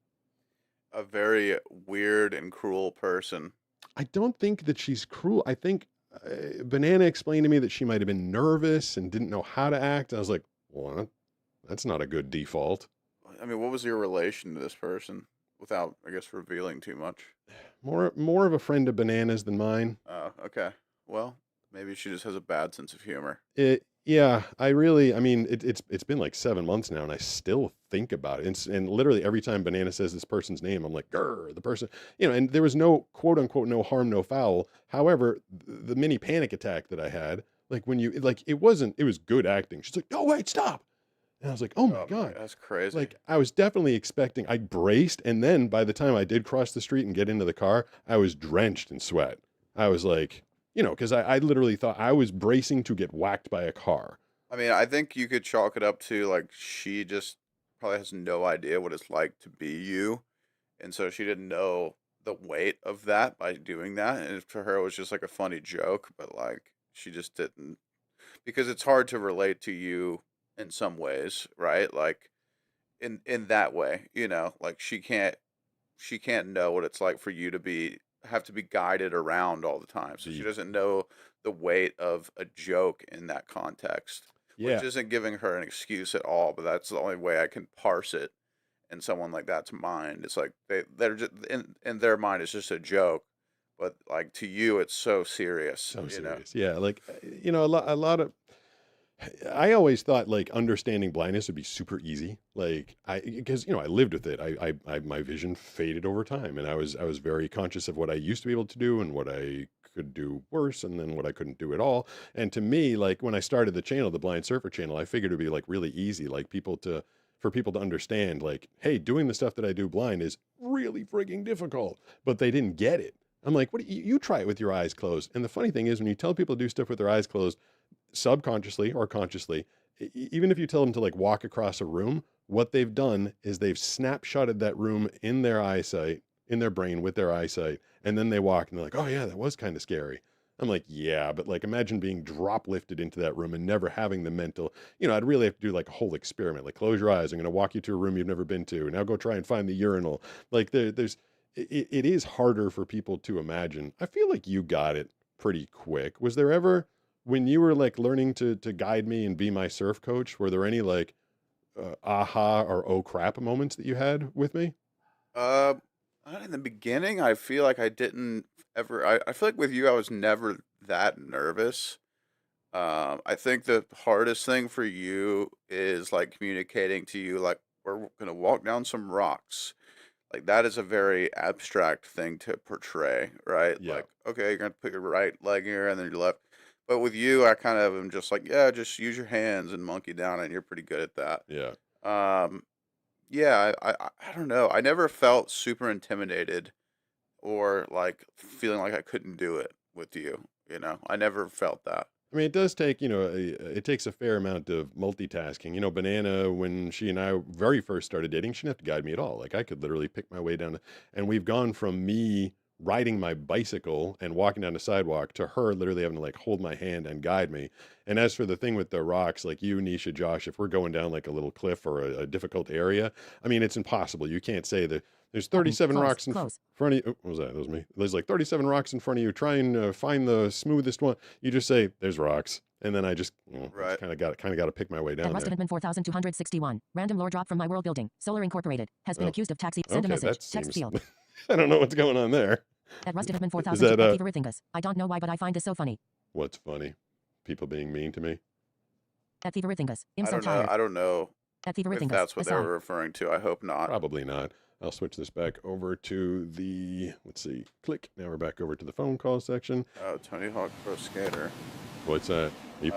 A very weird and cruel person. I don't think that she's cruel. I think Banana explained to me that she might have been nervous and didn't know how to act. I was like, well, that's not a good default. I mean, what was your relation to this person without, I guess, revealing too much? More of a friend of Banana's than mine. Oh, okay. Well, maybe she just has a bad sense of humor. Yeah, I mean, it's been like 7 months now, and I still think about it. And literally every time Banana says this person's name, I'm like, grr, the person, and there was no quote unquote, no harm, no foul. However, the mini panic attack that I had, like when you, like, it was good acting. She's like, no, wait, stop. And I was like, oh my God. That's crazy. Like, I was definitely expecting, I braced. And then by the time I did cross the street and get into the car, I was drenched in sweat. I was like, because I literally thought I was bracing to get whacked by a car. I mean, I think you could chalk it up to like she just probably has no idea what it's like to be you. And so she didn't know the weight of that by doing that. And for her, it was just like a funny joke, but like she just didn't, because it's hard to relate to you in some ways, right? Like in that way, like she can't know what it's like for you to have to be guided around all the time. So she doesn't know the weight of a joke in that context. Yeah. Which isn't giving her an excuse at all, but that's the only way I can parse it in someone like that's mind. It's like they're just in their mind it's just a joke, but like to you it's so serious. So serious. Yeah, like a lot of I always thought like understanding blindness would be super easy. Like because I lived with it. I my vision faded over time, and I was very conscious of what I used to be able to do and what I could do worse, and then what I couldn't do at all. And to me, like when I started the channel, the Blind Surfer channel, I figured it'd be like really easy, like for people to understand, like, hey, doing the stuff that I do blind is really frigging difficult. But they didn't get it. I'm like, what? You try it with your eyes closed. And the funny thing is, when you tell people to do stuff with their eyes closed, subconsciously or consciously, even if you tell them to like walk across a room, what they've done is they've snapshotted that room in their eyesight, in their brain with their eyesight, and then they walk and they're like, oh yeah, that was kind of scary. I'm like, yeah, but like imagine being drop lifted into that room and never having the mental, I'd really have to do like a whole experiment. Like close your eyes, I'm going to walk you to a room you've never been to. Now go try and find the urinal. Like it is harder for people to imagine. I feel like you got it pretty quick. Was there ever, when you were like learning to guide me and be my surf coach, were there any like aha or oh crap moments that you had with me? In the beginning, I feel like I didn't ever. I feel like with you, I was never that nervous. I think the hardest thing for you is like communicating to you, like we're gonna walk down some rocks. Like that is a very abstract thing to portray, right? Yeah. Like, okay, you're gonna put your right leg here and then your left. But with you, I kind of am just like, yeah, just use your hands and monkey down, and you're pretty good at that. Yeah. Yeah, I don't know. I never felt super intimidated or like feeling like I couldn't do it with you. I never felt that. I mean, it does take, it takes a fair amount of multitasking. Banana, when she and I very first started dating, she didn't have to guide me at all. Like I could literally pick my way down, and we've gone from me riding my bicycle and walking down the sidewalk to her literally having to like hold my hand and guide me. And as for the thing with the rocks, like you, Nisha, Josh, if we're going down like a little cliff or a difficult area, I mean, it's impossible. You can't say that there's 37 rocks in front of you. Oh, what was that? That was me. There's like 37 rocks in front of you. Try and find the smoothest one. You just say there's rocks. And then I just right. kind of got to pick my way down At Rusted there. Admin 4261. Random lore drop from My World Building. Solar Incorporated has been accused of taxi. Send a message. Text field. I don't know what's going on there. At Rusted Admin 4000. I don't know why, but I find this so funny. What's funny? People being mean to me. At Feverithingus. I don't know if that's what they were referring to. I hope not. Probably not. I'll switch this back over to the, let's see, click. Now we're back over to the phone call section. Oh, Tony Hawk Pro Skater. What's that? Are you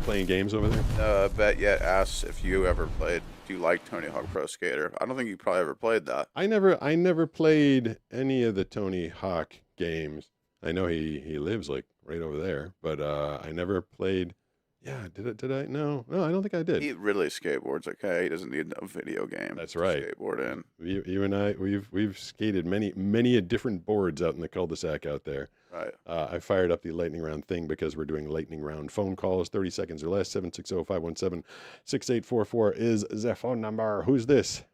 playing games over there? Bet Yet asks if you ever played, do you like Tony Hawk Pro Skater? I don't think you probably ever played that. I never played any of the Tony Hawk games. I know he lives like right over there, but I never played. Yeah, did I? No, I don't think I did. He really skateboards, okay? He doesn't need no video game. That's right. Skateboard in. You and I, we've skated many different boards out in the cul-de-sac out there. Right. I fired up the lightning round thing because we're doing lightning round phone calls, 30 seconds or less. 760-517-6844 is the phone number. Who's this?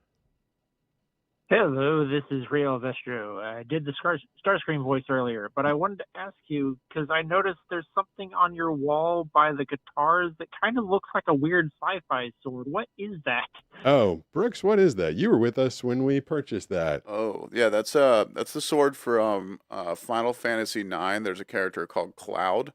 Hello, this is Real Vestro. I did the Starscream voice earlier, but I wanted to ask you because I noticed there's something on your wall by the guitars that kind of looks like a weird sci-fi sword. What is that? Oh, Brooks, what is that? You were with us when we purchased that. Oh, yeah, that's the sword from Final Fantasy IX. There's a character called Cloud.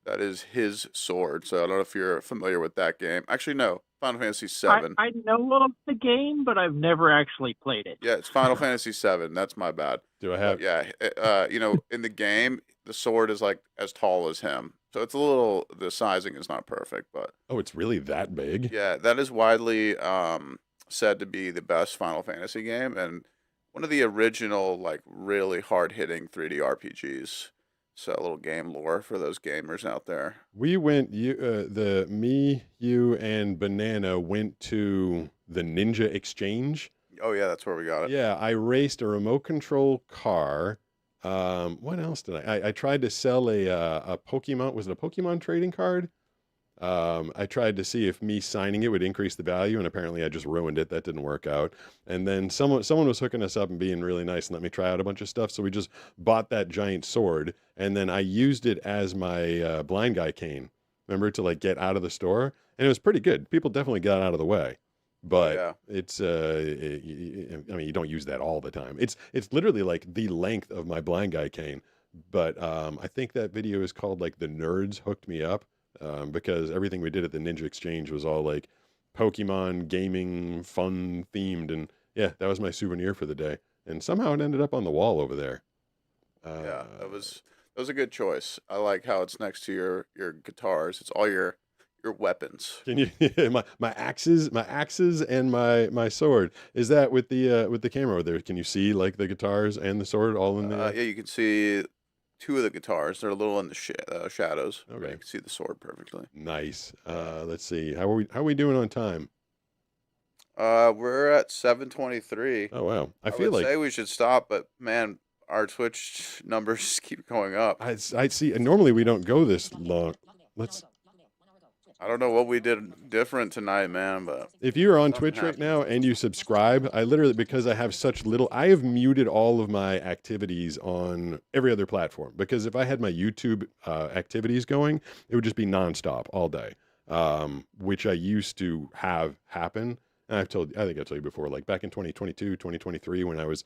That is his sword. So I don't know if you're familiar with that game. Actually, no. Final Fantasy VII. I know of the game, but I've never actually played it. Yeah, it's Final Fantasy VII. That's my bad. Do I have? But yeah, in the game, the sword is like as tall as him. So it's the sizing is not perfect, but. Oh, it's really that big? Yeah, that is widely said to be the best Final Fantasy game and one of the original, like, really hard-hitting 3D RPGs. So a little game lore for those gamers out there. We went, me, you, and Banana went to the Ninja Exchange. Oh, yeah, that's where we got it. Yeah, I raced a remote control car. What else did I tried to sell a Pokemon, was it a Pokemon trading card? I tried to see if me signing it would increase the value, and apparently I just ruined it. That didn't work out. And then someone was hooking us up and being really nice and let me try out a bunch of stuff. So we just bought that giant sword, and then I used it as my blind guy cane. Remember, to like get out of the store, and it was pretty good. People definitely got out of the way, but it's I mean, you don't use that all the time. It's literally like the length of my blind guy cane. But I think that video is called like The Nerds Hooked Me Up. Because everything we did at the Ninja Exchange was all like Pokemon gaming, fun themed, and yeah, that was my souvenir for the day. And somehow it ended up on the wall over there. Yeah, that was a good choice. I like how it's next to your guitars. It's all your weapons. Can you my axes and my sword? Is that with the camera over there? Can you see like the guitars and the sword all in the? Yeah, you can see two of the guitars. They're a little in the shadows. Okay, but you can see the sword perfectly. Nice. Let's see. How are we doing on time? We're at 7:23. Oh wow. I would like say we should stop, but man, our Twitch numbers keep going up. I see. And normally we don't go this long. I don't know what we did different tonight, man, but if you're on Twitch right now and you subscribe, I literally, because I have such little, I have muted all of my activities on every other platform, because if I had my YouTube activities going, it would just be nonstop all day, which I used to have happen. And I think I told you before, like back in 2022, 2023, when I was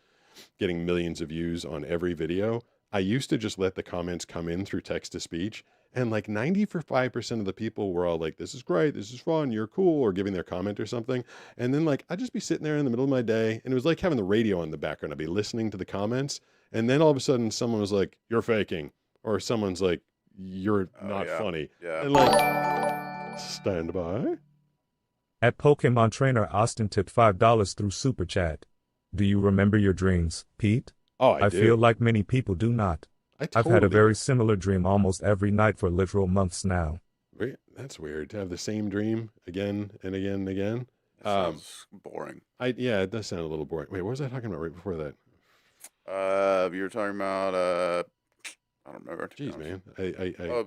getting millions of views on every video, I used to just let the comments come in through text to speech. And like 95% of the people were all like, this is great, this is fun, you're cool, or giving their comment or something. And then like, I'd just be sitting there in the middle of my day, and it was like having the radio on the background. I'd be listening to the comments, and then all of a sudden someone was like, you're faking. Or someone's like, you're not funny. Yeah. And like, stand by. At Pokemon Trainer, Austin tipped $5 through Super Chat. Do you remember your dreams, Pete? Oh, I feel like many people do not. I've had a very similar dream almost every night for literal months now. That's weird to have the same dream again and again and again. Sounds boring. Yeah, it does sound a little boring. Wait, what was I talking about right before that? You were talking about I don't remember. Jeez, man.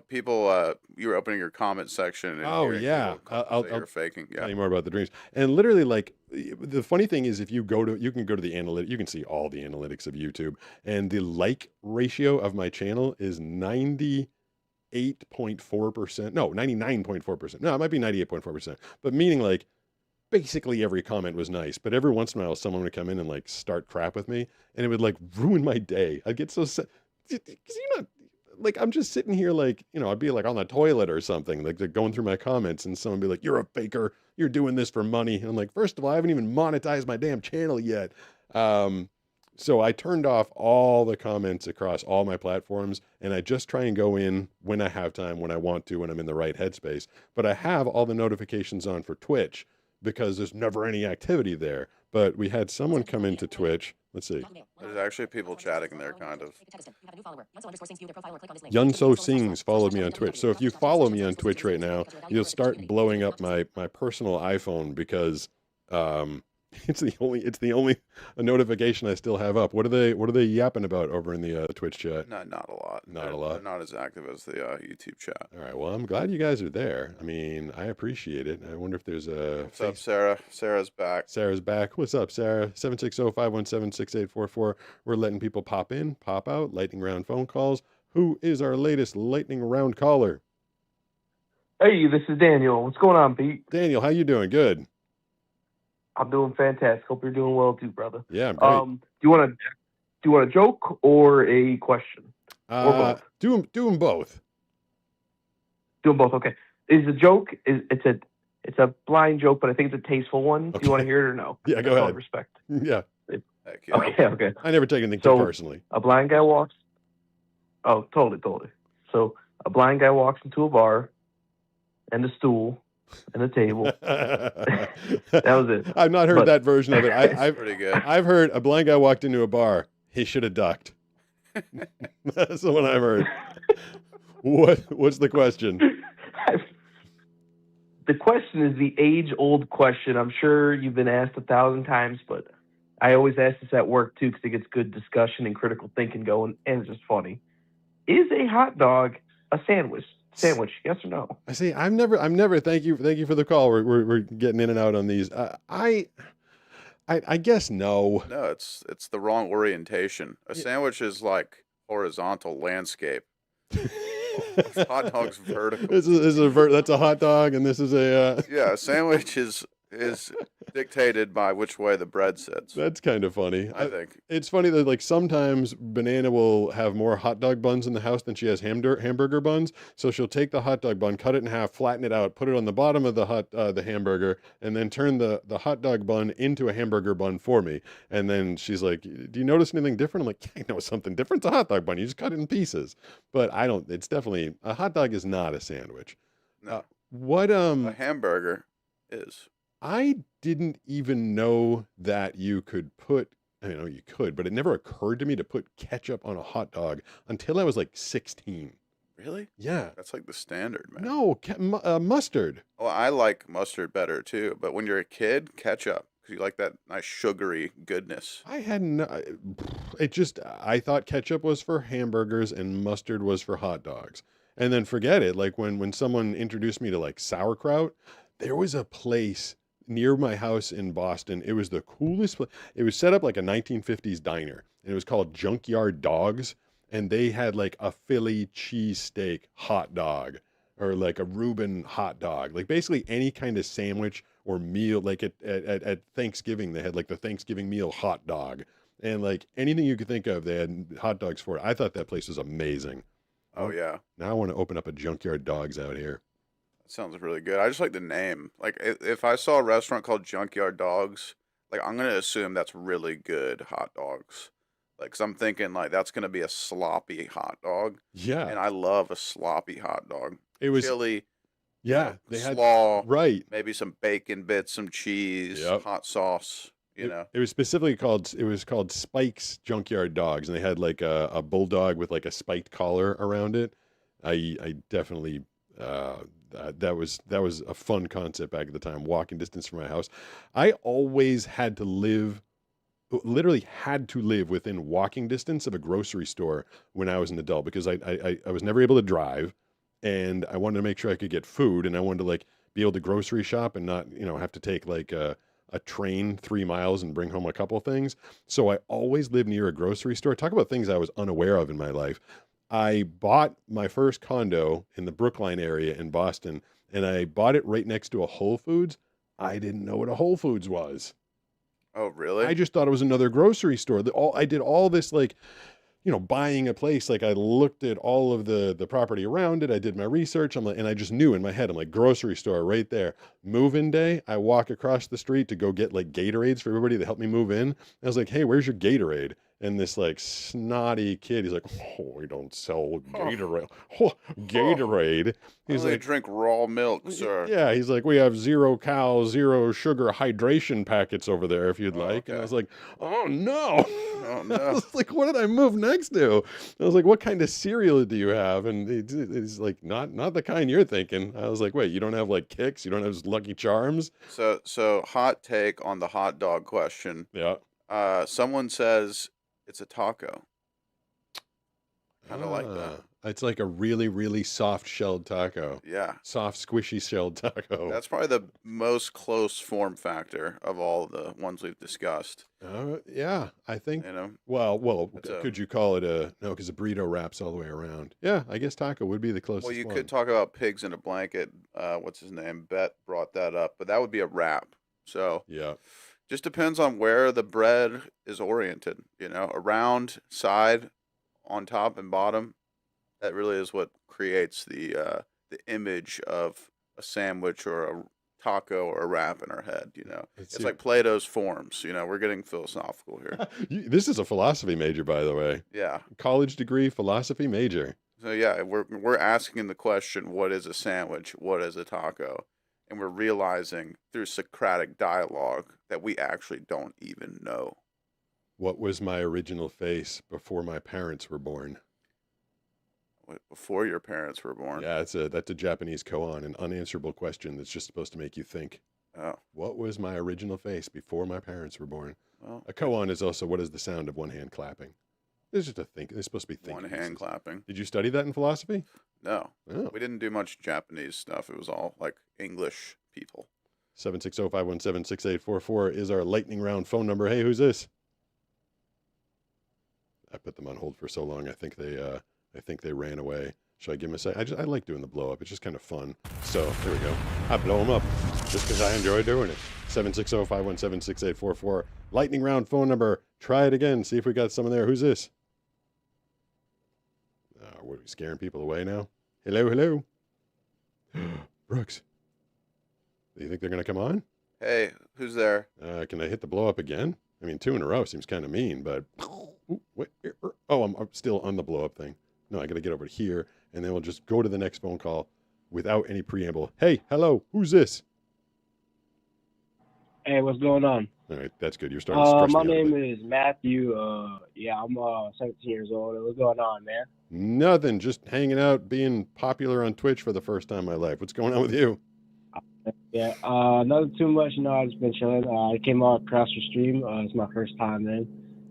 People. You were opening your comment section. And oh yeah, you're faking. Yeah. Tell you more about the dreams. And literally, like, the funny thing is, if you can go to the analytics, you can see all the analytics of YouTube, and the like ratio of my channel is 98.4%. No, 99.4%. No, it might be 98.4%. But meaning like, basically every comment was nice, but every once in a while someone would come in and like start crap with me, and it would like ruin my day. I'd get so sad. Because you're not, like, I'm just sitting here like, I'd be like on the toilet or something, like they're going through my comments, and someone would be like, you're a faker, you're doing this for money. And I'm like, first of all, I haven't even monetized my damn channel yet. So I turned off all the comments across all my platforms, and I just try and go in when I have time, when I want to, when I'm in the right headspace. But I have all the notifications on for Twitch because there's never any activity there. But we had someone come into Twitch. Let's see. There's actually people chatting there, kind of. Yunso Sings followed me on Twitch. So if you follow me on Twitch right now, you'll start blowing up my personal iPhone, because It's the only notification I still have up. What are they yapping about over in the Twitch chat? Not a lot. Not a They're lot. not as active as the YouTube chat. All right. Well, I'm glad you guys are there. I mean, I appreciate it. I wonder if there's a. What's up, Sarah? Sarah's back. Sarah's back. What's up, Sarah? 760-517-6844. We're letting people pop in, pop out, lightning round phone calls. Who is our latest lightning round caller? Hey, this is Daniel. What's going on, Pete? Daniel, how you doing? Good. I'm doing fantastic. Hope you're doing well too, brother. Yeah, I'm great. Do you want a joke or a question? Or both? Do them both. Do them both. Okay. Is the joke it's a blind joke, but I think it's a tasteful one. Do you want to hear it or no? Yeah, go That's all ahead. respect. Yeah. Heck yeah. Okay. I never take anything too personally. A blind guy walks. Oh, totally. So a blind guy walks into a bar, and a stool, and a table. That was it. I've not heard that version of it. I've pretty good. I've heard a blind guy walked into a bar. He should have ducked. That's the one I've heard. What's the question? The question is the age-old question. I'm sure you've been asked 1,000 times, but I always ask this at work too because it gets good discussion and critical thinking going, and it's just funny. Is a hot dog a sandwich? Yes or no? I see. I'm never. Thank you for the call. We're getting in and out on these. I guess no. No, it's the wrong orientation. A sandwich is like horizontal landscape. Hot dog's vertical. That's a hot dog, and this is a. Yeah, a sandwich is dictated by which way the bread sits. That's kind of funny. I think it's funny that like sometimes Banana will have more hot dog buns in the house than she has hamburger buns. So she'll take the hot dog bun, cut it in half, flatten it out, put it on the bottom of the hamburger, and then turn the hot dog bun into a hamburger bun for me. And then she's like, "Do you notice anything different?" I'm like, "Yeah, I know something different. It's a hot dog bun. You just cut it in pieces." But I don't. It's definitely a hot dog is not a sandwich. No. A hamburger is. I didn't even know that you could put, I know you could, but it never occurred to me to put ketchup on a hot dog until I was like 16. Really? Yeah. That's like the standard, man. No, mustard. Well, I like mustard better too, but when you're a kid, ketchup, because you like that nice sugary goodness. I thought ketchup was for hamburgers and mustard was for hot dogs. And then forget it. Like when someone introduced me to like sauerkraut, there was a place near my house in Boston. It was the coolest place. It was set up like a 1950s diner, and it was called Junkyard Dogs. And they had like a Philly cheesesteak hot dog or like a Reuben hot dog, like basically any kind of sandwich or meal. Like at Thanksgiving, they had like the Thanksgiving meal hot dog, and like anything you could think of, they had hot dogs for it. I thought that place was amazing. Oh yeah. Now I want to open up a Junkyard Dogs out here. Sounds really good. I just like the name. Like if I saw a restaurant called Junkyard Dogs, like I'm gonna assume that's really good hot dogs. Like, 'cause I'm thinking like that's gonna be a sloppy hot dog. Yeah. And I love a sloppy hot dog. It was chili. Yeah, they had slaw. right. Maybe some bacon bits, some cheese, hot sauce. You know. It was specifically called Spike's Junkyard Dogs, and they had like a bulldog with like a spiked collar around it. I definitely that was a fun concept back at the time. Walking distance from my house. I always literally had to live within walking distance of a grocery store when I was an adult, because I was never able to drive, and I wanted to make sure I could get food, and I wanted to like be able to grocery shop and not have to take like a train 3 miles and bring home a couple things. So I always lived near a grocery store. Talk about things I was unaware of in my life. I bought my first condo in the Brookline area in Boston, and I bought it right next to a Whole Foods. I didn't know what a Whole Foods was. Oh, really? I just thought it was another grocery store. I did all this like, buying a place. Like I looked at all of the property around it. I did my research. And I just knew in my head, I'm like, grocery store right there. Move-in day, I walk across the street to go get like Gatorades for everybody to help me move in. And I was like, hey, where's your Gatorade? And this like snotty kid, he's like, "Oh, we don't sell Gatorade." Oh, Gatorade. He's They like, drink raw milk, sir. yeah, he's like, "We have 0 cal, 0 sugar hydration packets over there if you'd like." And I was like, "Oh no." Oh I no. was like, "What did I move next to?" I was like, "What kind of cereal do you have?" And it's like, not the kind you're thinking. I was like, "Wait, you don't have like Kix? You don't have Lucky Charms?" So hot take on the hot dog question. Yeah. Someone says it's a taco. Kind of like that. It's like a really, really soft shelled taco. Yeah. Soft, squishy shelled taco. That's probably the most close form factor of all the ones we've discussed. Yeah, I think. You know, Well, It's a- could you call it a no? Because a burrito wraps all the way around. Yeah, I guess taco would be the closest well, you one. could talk about pigs in a blanket. What's his name? Bet brought that up, but that would be a wrap. So Yeah. just depends on where the bread is oriented. You know, around, side, on top, and bottom. That really is what creates the image of a sandwich or a taco or a wrap in our head. You know, Let's it's see. like Plato's forms. You know, we're getting philosophical here. This is a philosophy major, by the way. Yeah. College degree, philosophy major. So yeah, we're asking the question, what is a sandwich? What is a taco? And we're realizing through Socratic dialogue that we actually don't even know. What was my original face before my parents were born? Before your parents were born. Yeah, that's a Japanese koan, an unanswerable question that's just supposed to make you think. Oh. What was my original face before my parents were born? Well, A koan is also what is the sound of one hand clapping. It's just a think. It's supposed to be thinking. one hand clapping. Did you study that in philosophy? No. Oh. We didn't do much Japanese stuff. It was all like English people. 760-517-6844 is our lightning round phone number. Hey, who's this? I put them on hold for so long. I think they ran away. Should I give them a second? I like doing the blow up. It's just kind of fun. So here we go. I blow them up just because I enjoy doing it. 760-517-6844. Lightning round phone number. Try it again. See if we got someone there. Who's this? What, are we scaring people away now? Hello, hello. Brooks. Do you think they're going to come on? Hey, who's there? Can I hit the blow up again? I mean, 2 in a row seems kind of mean, but ooh, wait, oh, I'm still on the blow up thing. No, I got to get over here, and then we'll just go to the next phone call without any preamble. Hey, hello, who's this? Hey, what's going on? All right, that's good. You're starting to stress My me out a name bit. is Matthew. Yeah, I'm 17 years old. What's going on, man? Nothing, just hanging out, being popular on Twitch for the first time in my life. What's going on with you? Yeah, nothing too much. You know, I've just been chilling. I came out across your stream. It's my first time in.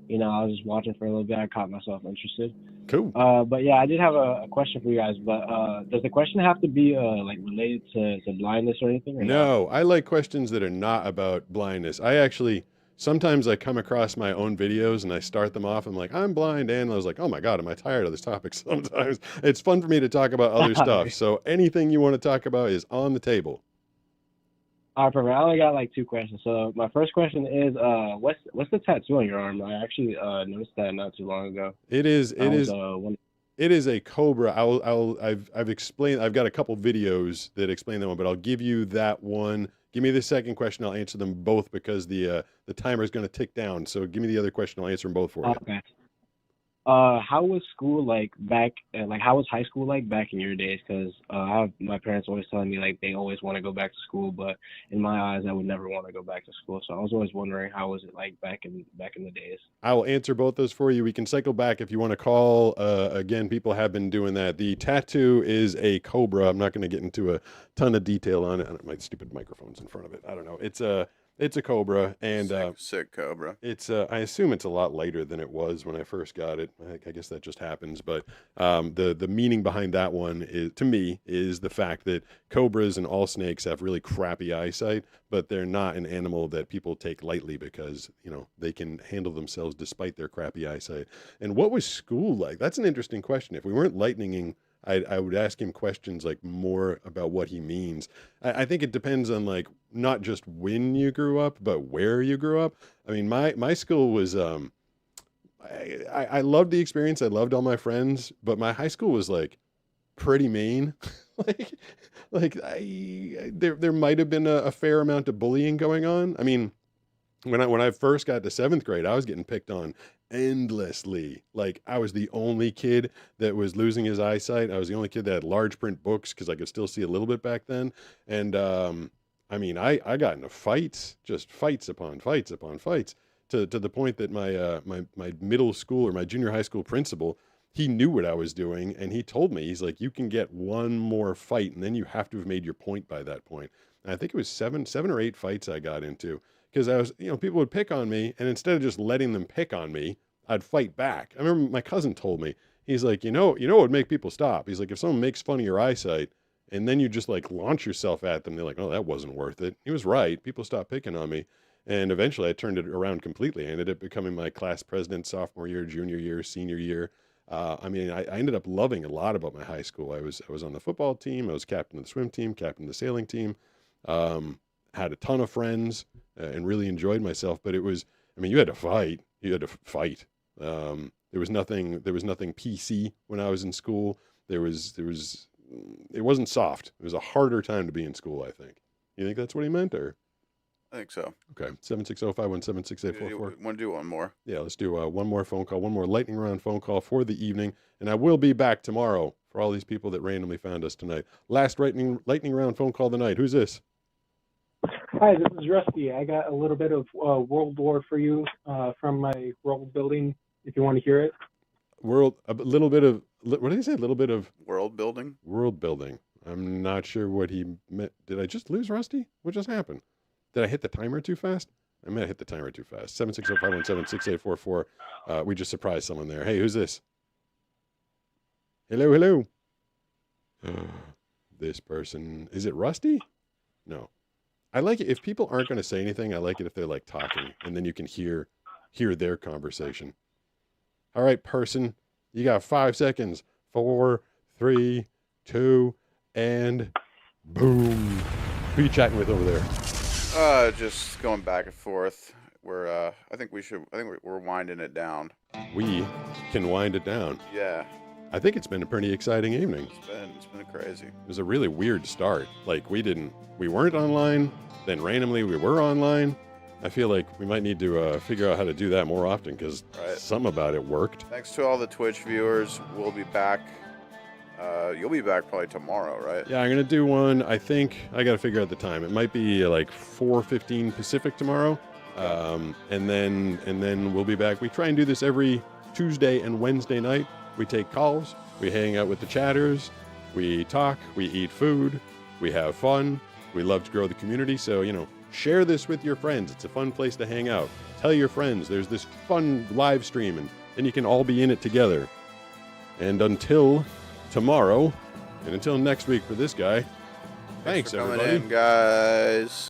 You know, I was just watching for a little bit. I caught myself interested. Cool. But yeah, I did have a question for you guys. But does the question have to be like related to blindness or anything? Or No, I like questions that are not about blindness. Sometimes I come across my own videos and I start them off. I'm like, I'm blind. And I was like, oh my God, am I tired of this topic sometimes? It's fun for me to talk about other stuff. So anything you want to talk about is on the table. All right, perfect. I only got like 2 questions. So my first question is, what's the tattoo on your arm? I actually noticed that not too long ago. It is a cobra. I've explained. I've got a couple videos that explain that one, but I'll give you that one. Give me the second question. I'll answer them both because the timer is going to tick down. So give me the other question. I'll answer them both for you. Okay. How was school like back? Like, how was high school like back in your days? Because my parents always telling me like they always want to go back to school, but in my eyes, I would never want to go back to school. So I was always wondering how was it like back in the days. I will answer both those for you. We can cycle back if you want to call. Again, people have been doing that. The tattoo is a cobra. I'm not going to get into a ton of detail on it. My stupid microphone's in front of it. I don't know. It's a cobra, and sick cobra. It's I assume it's a lot lighter than it was when I first got it. I guess that just happens, but the meaning behind that one is, to me, is the fact that cobras and all snakes have really crappy eyesight, but they're not an animal that people take lightly because they can handle themselves despite their crappy eyesight. And what was school like? That's an interesting question. If we weren't lightninging, I would ask him questions like more about what he means. I think it depends on like not just when you grew up, but where you grew up. I mean, my school was I loved the experience. I loved all my friends, but my high school was like pretty mean. There might have been a fair amount of bullying going on. I mean, when I first got to 7th grade, I was getting picked on endlessly. Like, I was the only kid that was losing his eyesight. I was the only kid that had large print books because I could still see a little bit back then. And I mean, I got into fights, just fights upon fights upon fights, to the point that my middle school or my junior high school principal, he knew what I was doing, and he told me, he's like, you can get one more fight, and then you have to have made your point by that point. And I think it was seven or eight fights I got into, because I was, people would pick on me, and instead of just letting them pick on me, I'd fight back. I remember my cousin told me, he's like, you know what would make people stop? He's like, if someone makes fun of your eyesight, and then you just like launch yourself at them, they're like, oh, that wasn't worth it. He was right. People stopped picking on me. And eventually I turned it around completely. I ended up becoming my class president sophomore year, junior year, senior year. I ended up loving a lot about my high school. I was on the football team. I was captain of the swim team, captain of the sailing team. Had a ton of friends and really enjoyed myself. But it was, you had to fight. You had to fight. There was nothing PC when I was in school. It wasn't soft. It was a harder time to be in school, I think. You think that's what he meant, or? I think so. Okay, 760-517-6844. Want to do one more? Yeah, let's do one more phone call, one more lightning round phone call for the evening, and I will be back tomorrow for all these people that randomly found us tonight. Last lightning round phone call of the night. Who's this? Hi, this is Rusty. I got a little bit of World War for you from my world building, if you want to hear it. A little bit of, what did he say? A little bit of? World building? World building. I'm not sure what he meant. Did I just lose Rusty? What just happened? Did I hit the timer too fast? I may have hit the timer too fast. 760-517-6844. We just surprised someone there. Hey, who's this? Hello. This person. Is it Rusty? No. I like it. If people aren't going to say anything, I like it if they're like talking, and then you can hear their conversation. All right, person. You got 5 seconds. 4, 3, 2, and boom. Who are you chatting with over there? Just going back and forth. I think we're winding it down. We can wind it down. Yeah. I think it's been a pretty exciting evening. It's been crazy. It was a really weird start. Like we weren't online, then randomly we were online. I feel like we might need to figure out how to do that more often, because some about it worked. Thanks to all the Twitch viewers. We'll be back. You'll be back probably tomorrow, right? Yeah, I'm going to do one. I think I got to figure out the time. It might be like 4:15 Pacific tomorrow. And then we'll be back. We try and do this every Tuesday and Wednesday night. We take calls. We hang out with the chatters. We talk. We eat food. We have fun. We love to grow the community. So, share this with your friends. It's a fun place to hang out. Tell your friends there's this fun live stream, and then you can all be in it together. And until tomorrow, and until next week for this guy, thanks for coming everybody. in, guys.